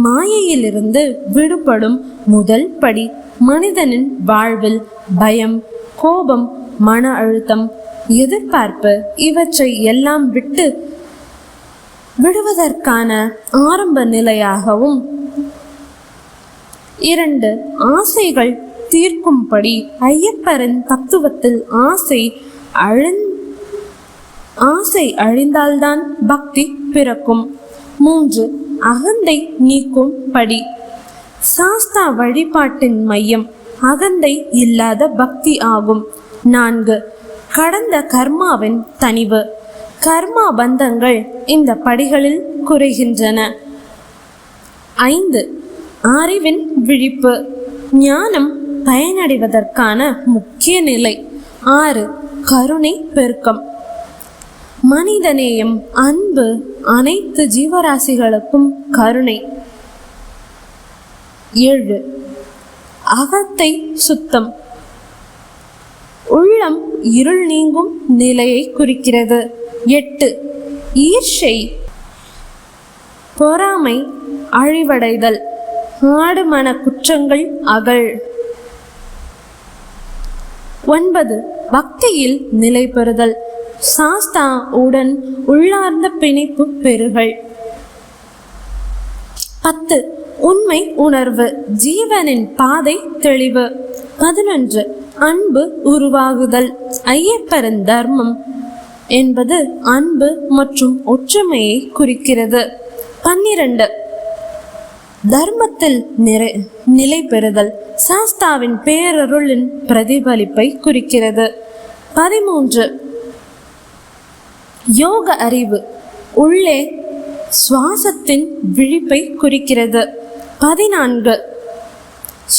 மாயையிலிருந்து விடுபடும் முதல் படி மனிதனின் வாழ்வில் பயம், கோபம், மன அழுத்தம், எதிர்பார்ப்பு இவற்றை எல்லாம் விடுவதற்கான ஆரம்ப நிலையாகவும், 2. ஆசைகள் தீர்க்கும்படி ஐயப்பரின் தத்துவத்தில் ஆசை அழிந்தால்தான் பக்தி பிறக்கும். 3. அகந்தை நீக்கும் படி சாஸ்தா வழிபாட்டின் மையம் அகந்தை இல்லாத பக்தி ஆகும். 4. கடந்த கர்மாவின் தணிவு கர்மா பந்தங்கள் இந்த படிகளில் குறைகின்றன. 5. அறிவின் விழிப்பு ஞானம் பயனடைவதற்கான முக்கிய நிலை. 6. கருணை பெருக்கம் மனிதநேயம், அன்பு, அனைத்து ஜீவராசிகளுக்கும் கருணை. 7. அகத்தை சுத்தம் உள்ளம் இருள் நீங்கும் நிலையை குறிக்கிறது. 8. ஈர்ஷை பொறாமை அழிவடைதல் ஆடுமன குற்றங்கள் அகல். 9. பக்தியில் நிலை பெறுதல் சாஸ்தா உடன் உள்ளார்ந்த பிணைப்பு பெறுகள். 10. உண்மை உணர்வு ஜீவனின் பாதை தெளிவு. 11. அன்பு உருவாகுதல் ஐயப்பரின் தர்மம் என்பது அன்பு மற்றும் ஒற்றுமையை குறிக்கிறது. 12. தர்மத்தில் நிலை பெறுதல் சாஸ்தாவின் பேரருளின் பிரதிபலிப்பை குறிக்கிறது. 13. யோக அறிவு உள்ளே சுவாசத்தின் விழிப்பை குறிக்கிறது. 14.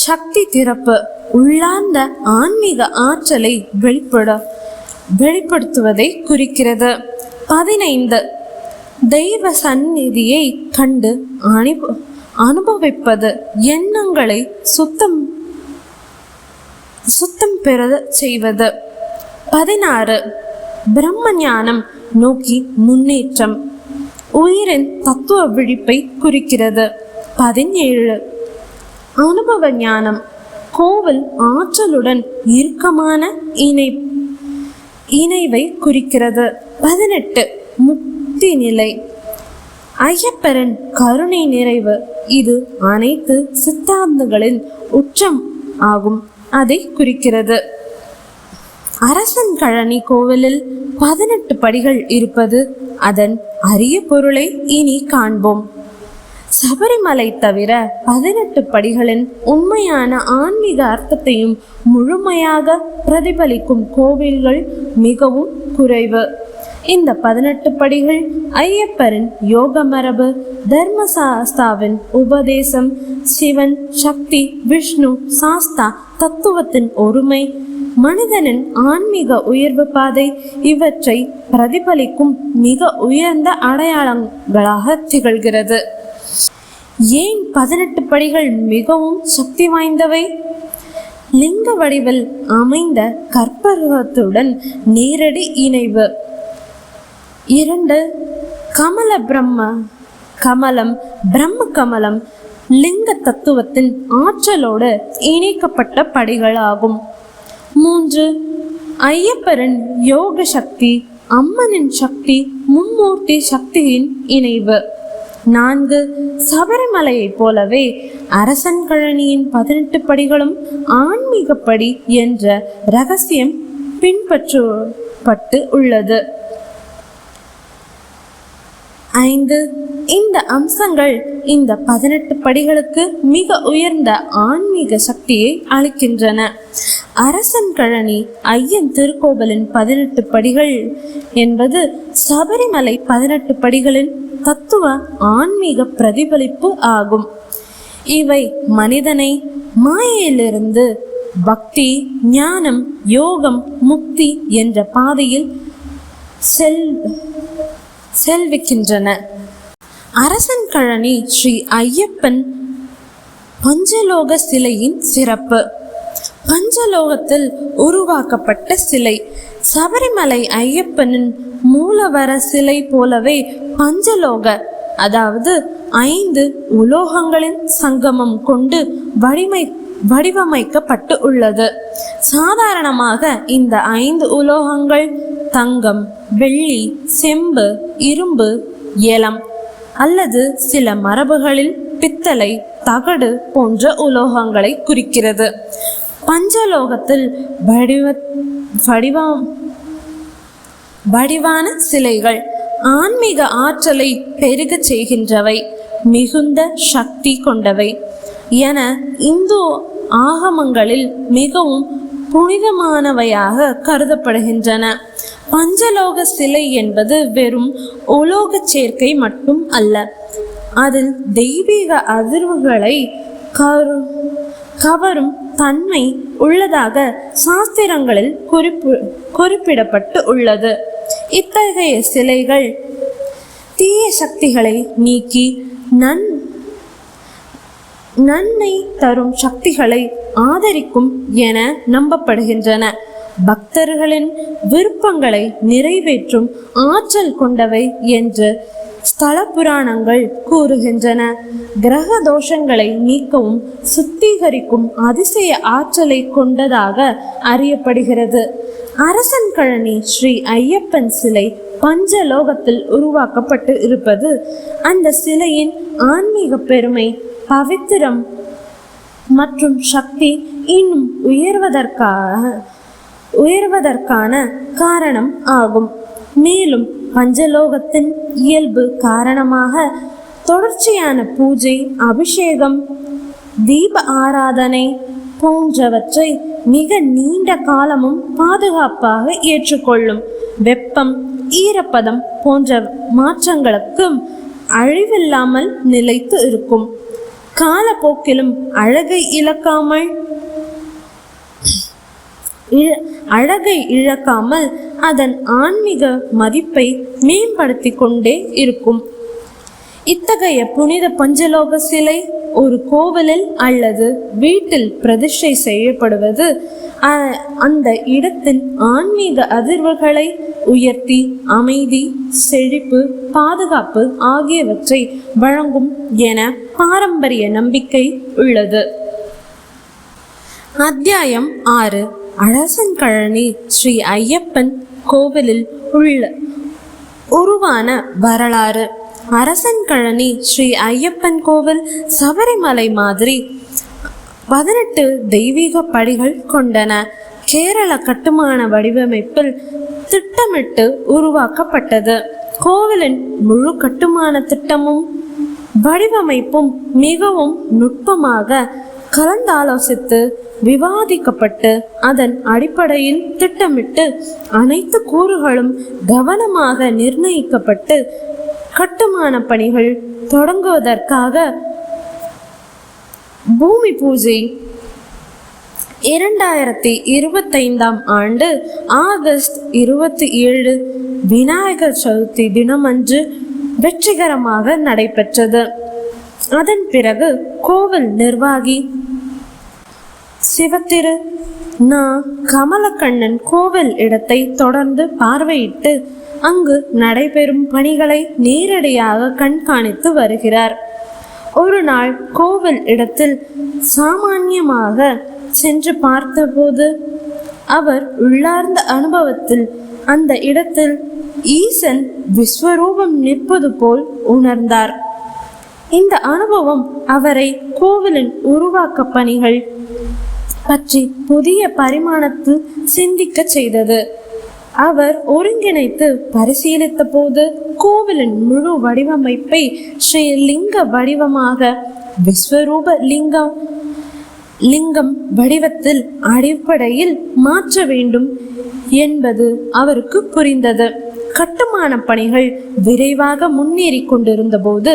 சக்தி திறப்பு உள்ளார்ந்த ஆன்மீக ஆற்றலை வெளிப்படுத்துவதை குறிக்கிறது. 15. தெய்வ சந்நிதியை கண்டு அனுபவிப்பது எண்ணங்களை சுத்தம் பெற செய்வது. 16. பிரம்ம ஞானம் நோக்கி முன்னேற்றம் உயிரின் தத்துவ விழிப்பை குறிக்கிறது. 17. அனுபவ ஞானம் கோவில் ஆற்றலுடன் இறுக்கமான இணைவை குறிக்கிறது. 18. முக்தி நிலை ஐயப்பரின் கருணை நிறைவு இது அனைத்து சித்தாந்தங்களின் உச்சம் ஆகும் அதை குறிக்கிறது. அரசன் பழனி கோவிலில் 18 படிகள் இருப்பது அதன் அரிய பொருளை இனி காண்போம். சபரிமலை தவிர 18 படிகளின் உண்மையான ஆன்மீக அர்த்தத்தையும் முழுமையாக பிரதிபலிக்கும் கோவில்கள் மிகவும் குறைவு. இந்த 18 படிகள் ஐயப்பரின் யோக மரபு, தர்மசாஸ்தாவின் உபதேசம், சிவன், சக்தி, விஷ்ணு, சாஸ்தா தத்துவத்தின் ஒருமை, மனிதனின் ஆன்மீக உயர்வு பாதை இவற்றை பிரதிபலிக்கும் மிக உயர்ந்த அடையாளங்களாக திகழ்கிறது. ஏன் 18 படிகள் மிகவும் சக்தி வாய்ந்தவை? லிங்க வடிவில் அமைந்த கற்பகத்துடன் நேரடி இணைவு. 2. பிரம்ம கமலம் லிங்க தத்துவத்தின் ஆற்றலோடு இணைக்கப்பட்ட படிகள் ஆகும். 3. ஐயப்பரின் யோக சக்தி, அம்மனின் சக்தி, மும்மூர்த்தி சக்தியின் இணைவு. 4. சபரிமலையை போலவே அரசன் பழனியின் 18 படிகளும் ஆன்மீகப்படி என்ற ரகசியம் பின்பற்றப்பட்டு உள்ளது. 5. இந்த அம்சங்கள் இந்த 18 படிகளுக்கு மிக உயர்ந்த ஆன்மீக சக்தியை அளிக்கின்றன. அரசன் கழனி ஐயன் திருக்கோவிலின் 18 படிகள் என்பது சபரிமலை 18 படிகளின் தத்துவ ஆன்மீக பிரதிபலிப்பு ஆகும். இவை மனிதனை மாயையிலிருந்து பக்தி, ஞானம், யோகம், முக்தி என்ற பாதையில் செல்விக்கின்றன. அரசன் கழனி ஸ்ரீ ஐயப்பன் பஞ்சலோக சிலையின் சிறப்பு. பஞ்சலோகத்தில் உருவாக்கப்பட்ட சிலை. சபரிமலை ஐயப்பனின் மூலவர சிலை போலவே பஞ்சலோக, அதாவது 5 உலோகங்களின் சங்கமம் கொண்டு வடிவமைக்கப்பட்டு உள்ளது. சாதாரணமாக இந்த 5 உலோகங்கள் தங்கம், வெள்ளி, செம்பு, இரும்பு, ஏலம் அல்லது சில மரபுகளில் பித்தளை, தகடு போன்ற உலோகங்களை குறிக்கிறது. பஞ்சலோகத்தில் வடிவான சிலைகள் ஆன்மீக ஆற்றலை பெருக செய்கின்றவை, மிகுந்த சக்தி கொண்டவை என இந்து ஆகமங்களில் மிகவும் புனிதமானவையாக கருதப்படுகின்றன. பஞ்சலோக சிலை என்பது வெறும் உலோக சேர்க்கை மட்டும் அல்ல, அதில் தெய்வீக அதிர்வுகளை கவரும் தன்மை உள்ளதாக சாஸ்திரங்களில் குறிப்பிடப்பட்டு உள்ளது. இத்தகைய சிலைகள் தீய சக்திகளை நீக்கி நன்மை தரும் சக்திகளை ஆதரிக்கும் என நம்பப்படுகின்றன. பக்தர்களின் விருப்பங்களை நிறைவேற்றும் ஆற்றல் கொண்டவை என்று ஸ்தல புராணங்கள் கூறுகின்றன. கிரக தோஷங்களை நீக்கவும் சுத்திகரிக்கும் அதிசய ஆற்றலை கொண்டதாக அறியப்படுகிறது. அரசன் கழனி ஸ்ரீ ஐயப்பன் சிலை பஞ்சலோகத்தில் உருவாக்கப்பட்டு இருப்பது அந்த சிலையின் ஆன்மீக பெருமை, பவித்திரம் மற்றும் சக்தி இன்னும் உயர்வதற்கான காரணம் ஆகும். மேலும் பஞ்சலோகத்தின் இயல்பு காரணமாக தொடர்ச்சியான பூஜை, அபிஷேகம், தீப ஆராதனை போன்றவற்றை மிக நீண்ட காலமும் பாதுகாப்பாக ஏற்றுக்கொள்ளும். வெப்பம், ஈரப்பதம் போன்ற மாற்றங்களுக்கும் அழிவில்லாமல் நிலைத்து இருக்கும். காலப்போக்கிலும் அழகை இழக்காமல் அதன் ஆன்மீக மதிப்பை மேம்படுத்தி கொண்டே இருக்கும். இத்தகைய புனித பஞ்சலோக சிலை ஒரு கோவிலில் அல்லது வீட்டில் பிரதிஷ்டை செய்யப்படுவது அந்த இடத்தின் ஆன்மீக அதிர்வுகளை உயர்த்தி அமைதி, செழிப்பு, பாதுகாப்பு ஆகியவற்றை வழங்கும் என பாரம்பரிய நம்பிக்கை உள்ளது. அத்தியாயம் 6. அரசன் கழனி ஸ்ரீ ஐயப்பன் கோவிலில் உருவான வரலாறு. அரசன் கழனி ஸ்ரீ ஐயப்பன் கோவில் சபரிமலை மாதிரி 18 தெய்வீக படிகள் கொண்டன. கேரள கட்டுமான வடிவமைப்பில் திட்டமிட்டு உருவாக்கப்பட்டது. கோவிலின் முழு கட்டுமான திட்டமும் வடிவமைப்பும் மிகவும் நுட்பமாக கலந்தாலோசித்து விவாதிக்கப்பட்டு அதன் அடிப்படையில் திட்டமிட்டு அனைத்து கூறுகளும் கவனமாக நிர்ணயிக்கப்பட்டு கட்டுமான பணிகள் தொடங்குவதற்காக பூமி பூஜை 2025ஆம் ஆண்டு ஆகஸ்ட் 27 விநாயகர் சதுர்த்தி தினமன்று வெற்றிகரமாக நடைபெற்றது. அதன் பிறகு கோவில் நிர்வாகி சிவத்திரு கமலக்கண்ணன் கோவில் இடத்தை தொடர்ந்து பார்வையிட்டு அங்கு நடைபெறும் பணிகளை நேரடியாக கண்காணித்து வருகிறார். ஒரு நாள் கோவில் இடத்தில் சாமானியமாக சென்று பார்த்தபோது அவர் உள்ளார்ந்த அனுபவத்தில் அந்த இடத்தில் ஈசன் விஸ்வரூபம் நிற்பது போல் உணர்ந்தார். இந்த அனுபவம் அவரை கோவிலின் உருவாக்க பணிகள் பற்றி புதிய பரிமாணத்தில் சிந்திக்க செய்தது. அவர் ஒருங்கிணைத்து பரிசீலித்த போது கோவிலின் முழு வடிவமைப்பை ஸ்ரீலிங்க வடிவமாக விஸ்வரூப லிங்கம் வடிவத்தில் அடிப்படையில் மாற்ற வேண்டும் என்பது அவருக்கு புரிந்தது. கட்டுமான பணிகள் விரைவாக முன்னேறி கொண்டிருந்த போது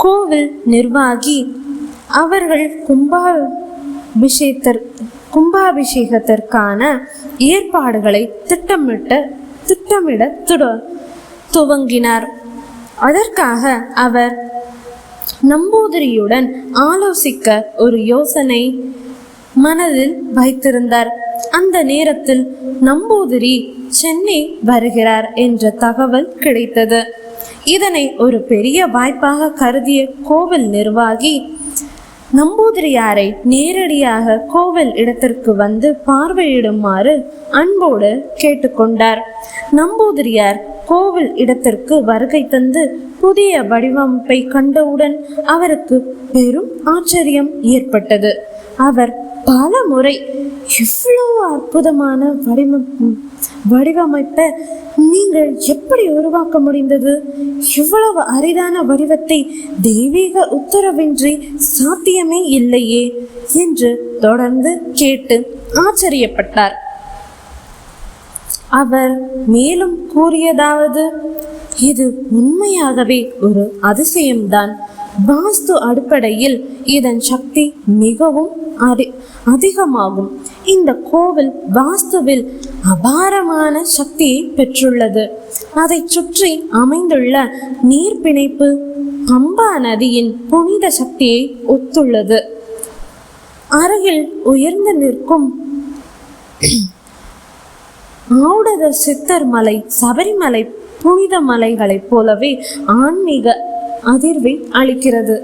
கோவில் நிர்வாகி அவர்கள் கும்பாபிஷேகத்திற்கான ஏற்பாடுகளை திட்டமிட துவங்கினார். அதற்காக அவர் நம்பூதிரியுடன் ஆலோசிக்க ஒரு யோசனை மனதில் வைத்திருந்தார். அந்த நேரத்தில் நம்பூதிரி சென்னை வருகிறார் என்ற தகவல் கிடைத்தது. இதனை ஒரு பெரிய வாய்ப்பாக கருதிய கோவில் நிர்வாகி நம்பூதிரியாரை நேரடியாக கோவில் இடத்திற்கு வந்து பார்வையிடுமாறு அன்போடு கேட்டுக்கொண்டார். நம்பூதிரியார் கோவில் இடத்திற்கு வருகை தந்து புதிய வடிவமைப்பை கண்டவுடன் அவருக்கு பெரும் ஆச்சரியம் ஏற்பட்டது. அவர் பல முறை இவ்வளவு அற்புதமான வடிவமைப்பை நீங்கள் எப்படி உருவாக்க முடிந்தது? இவ்வளவு அரிதான வடிவத்தை தெய்வீக உத்தரவின்றி சாத்தியமே இல்லையே என்று தொடர்ந்து கேட்டு ஆச்சரியப்பட்டார். அவர் மேலும் கூறியதாவது, இது உண்மையாகவே ஒரு அதிசயம்தான். வாஸ்து அடிப்படையில் இதன் சக்தி மிகவும் அதிகமாகும். இந்த கோவில் வாஸ்துவில் அபாரமான சக்தியை பெற்றுள்ளது. அதை சுற்றி அமைந்துள்ள நீர் பிணைப்பு பம்பா நதியின் புனித சக்தியை ஒத்துள்ளது. அருகில் உயர்ந்து நிற்கும் ஆவுடத சித்தர் மலை, சபரிமலை புனித மலைகளைப் போலவே ஆன்மீக அதிர்வை அளிக்கிறது.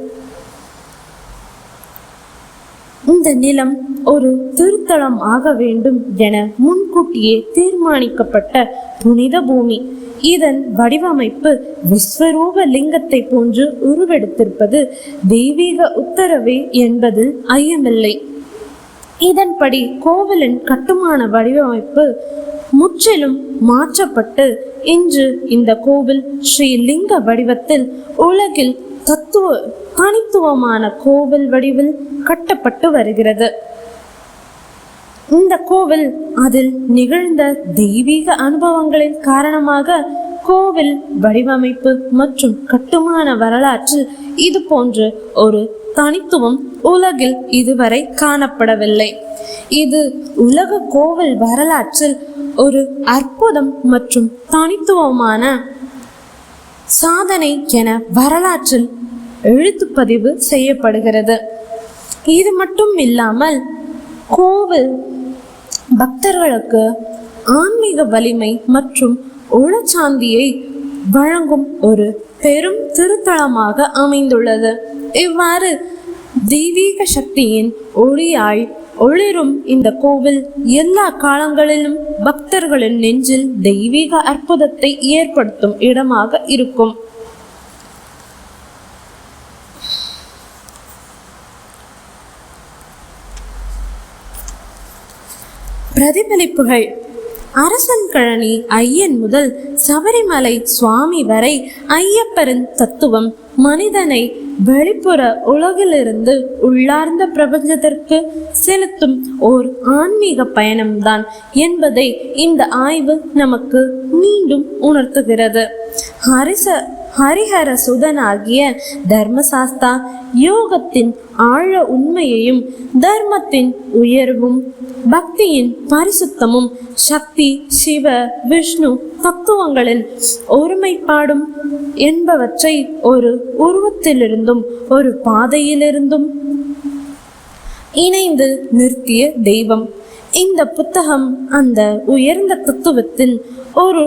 இந்த நிலம் ஒரு திருத்தலம் ஆக வேண்டும் என முன்கூட்டியே தீர்மானிக்கப்பட்ட புனித பூமி. இதன் வடிவமைப்பு விஸ்வரூப லிங்கத்தை போன்று உருவெடுத்திருப்பது தெய்வீக உத்தரவே என்பதில் ஐயமில்லை. இதன்படி கோவிலின் கட்டுமான வடிவமைப்பு முற்றிலும் மாற்றப்பட்டு இன்று இந்த கோவில் ஸ்ரீலிங்க வடிவத்தில் உலகில் தனித்துவமான கோவில் வடிவில் கட்டப்பட்டு வருகிறது. இந்த கோவில் அதில் நிகழ்ந்த தெய்வீக அனுபவங்களின் காரணமாக கோவில் வடிவமைப்பு மற்றும் கட்டுமான வரலாற்றில் இது போன்ற ஒரு தனித்துவம் உலகில் இதுவரை காணப்படவில்லை. இது உலக கோவில் வரலாற்றில் ஒரு அற்புதம் மற்றும் தனித்துவமான சாதனை என வரலாற்றில் எழுத்துப்பதிவு செய்யப்படுகிறது. இது மட்டும் இல்லாமல் கோவில் பக்தர்களுக்கு ஆன்மீக வலிமை மற்றும் உளச்சாந்தியை வழங்கும் ஒரு பெரும் திருத்தலமாக அமைந்துள்ளது. இவ்வாறு தெய்வீக சக்தியின் ஒளியாய் ஒளிரும் இந்த கோவில் எல்லா காலங்களிலும் பக்தர்களின் நெஞ்சில் தெய்வீக அற்புதத்தை ஏற்படுத்தும் இடமாக இருக்கும். பிரதிபலிப்புகள். அரசன் கழனி ஐயன் முதல் சபரிமலை சுவாமி வரை ஐயப்பரின் தத்துவம் மனிதனை வெளிப்புற உலகிலிருந்து உள்ளார்ந்த பிரபஞ்சத்திற்கு செலுத்தும் ஓர் ஆன்மீக பயணம்தான் என்பதை இந்த ஆய்வு நமக்கு மீண்டும் உணர்த்துகிறது. ஹரிஹர சுதனாகிய தர்மசாஸ்தா யோகத்தின் ஆழ உண்மையையும் தர்மத்தின் உயர்வும் பக்தியின் பரிசுத்தமும் சக்தி, சிவ, விஷ்ணு தத்துவங்களின் ஒருமைப்பாடும் என்பவற்றை ஒரு உருவத்திலிருந்தும் ஒரு பாதையிலிருந்தும் இணைந்து நிறுத்திய தெய்வம். இந்த புத்தகம் அந்த உயர்ந்த தத்துவத்தின் ஒரு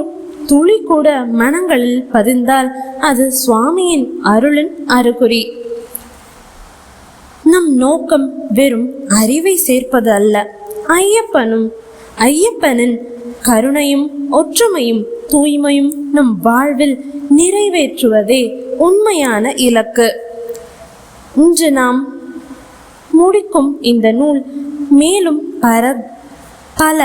துளி கூட மனங்களில் பதிந்தால் அது சுவாமியின் அருளின் அறிகுறி. நம் நோக்கம் வெறும் அறிவை சேர்ப்பது அல்ல. ஐயப்பனின் கருணையும் ஒற்றுமையும் தூய்மையும் நம் வாழ்வில் நிறைவேற்றுவதே உண்மையான இலக்கு. இன்று நாம் முடிக்கும் இந்த நூல் மேலும் பல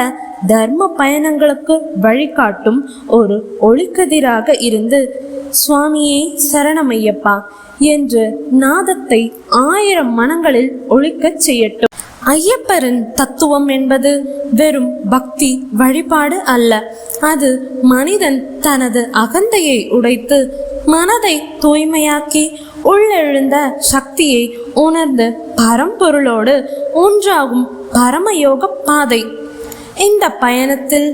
தர்ம பயணங்களுக்கு வழிகாட்டும் ஒரு ஒளிக்கதிராக இருந்து சுவாமியே சரணமையப்பா என்று நாதத்தை 1000 மனங்களில் ஒலிக்கச் செய்யட்டும். ஐயப்பரின் தத்துவம் என்பது வெறும் பக்தி வழிபாடு அல்ல. அது மனிதன் தனது அகந்தையை உடைத்து மனதை தூய்மையாக்கி உள்ளெழுந்த சக்தியை உணர்ந்து பரம்பொருளோடு ஒன்றாகும் பரமயோக பாதை. இந்த பயணத்தில்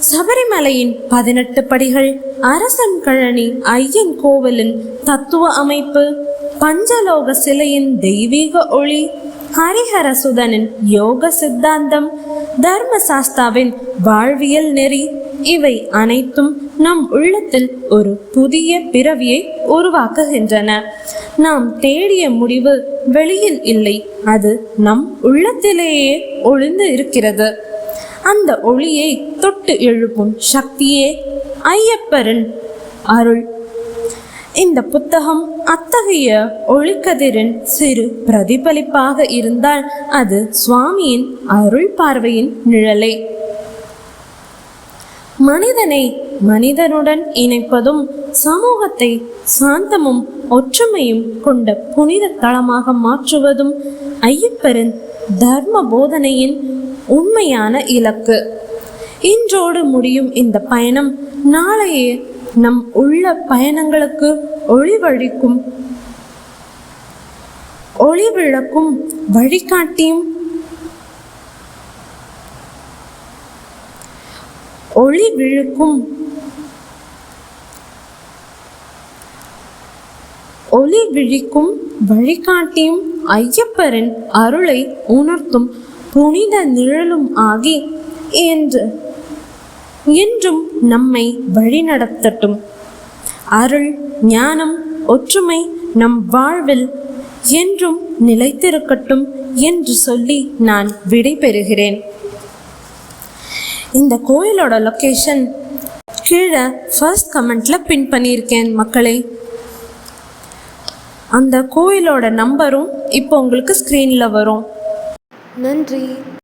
சபரிமலையின் 18 படிகள், அரசன் கழனி ஐயன் கோவிலின் தத்துவ அமைப்பு, பஞ்சலோக சிலையின் தெய்வீக ஒளி, ஹரிஹரசுதனின் யோக சித்தாந்தம், தர்மசாஸ்தாவின் வாழ்வியல் நெறி, இவை அனைத்தும் நம் உள்ளத்தில் ஒரு புதிய பிறவியை உருவாக்குகின்றன. நாம் தேடிய முடிவு வெளியில் இல்லை, அது நம் உள்ளத்திலேயே ஒளிந்து இருக்கிறது. அந்த ஒளியை தொட்டு எழுப்பும் சக்தியே ஐயப்பரின் அருள். இந்த புத்தகம் அத்தகைய ஒளிக்கதிரின் சிறு பிரதிபலிப்பாக இருந்தால் அது சுவாமியின் அருள் பார்வையின் நிழலே. மனிதனை மனிதனுடன் இணைப்பதும் சமூகத்தை சாந்தமும் ஒற்றுமையும் கொண்ட புனித தளமாக மாற்றுவதும் ஐயப்பரின் தர்ம போதனையின் உண்மையான இலக்கு. இன்றோடு முடியும் இந்த பயணம் நாளையே நம் உள்ள பயணங்களுக்கு ஒளி விளக்கும் வழிகாட்டியும் ஒளி விழிக்கும் வழிகாட்டியும் ஐயப்பரின் அருளை உணர்த்தும் புனித நிழலும் ஆகி என்றும் நம்மை வழிநடத்தட்டும். அருள், ஞானம், ஒற்றுமை நம் வாழ்வில் என்றும் நிலைத்திருக்கட்டும் என்று சொல்லி நான் விடை பெறுகிறேன். இந்த கோயிலோட லொகேஷன் கீழே ஃபர்ஸ்ட் கமெண்ட்ல பின் பண்ணியிருக்கேன் மக்களே. அந்த கோயிலோட நம்பரும் இப்போ உங்களுக்கு ஸ்க்ரீனில் வரும். நன்றி.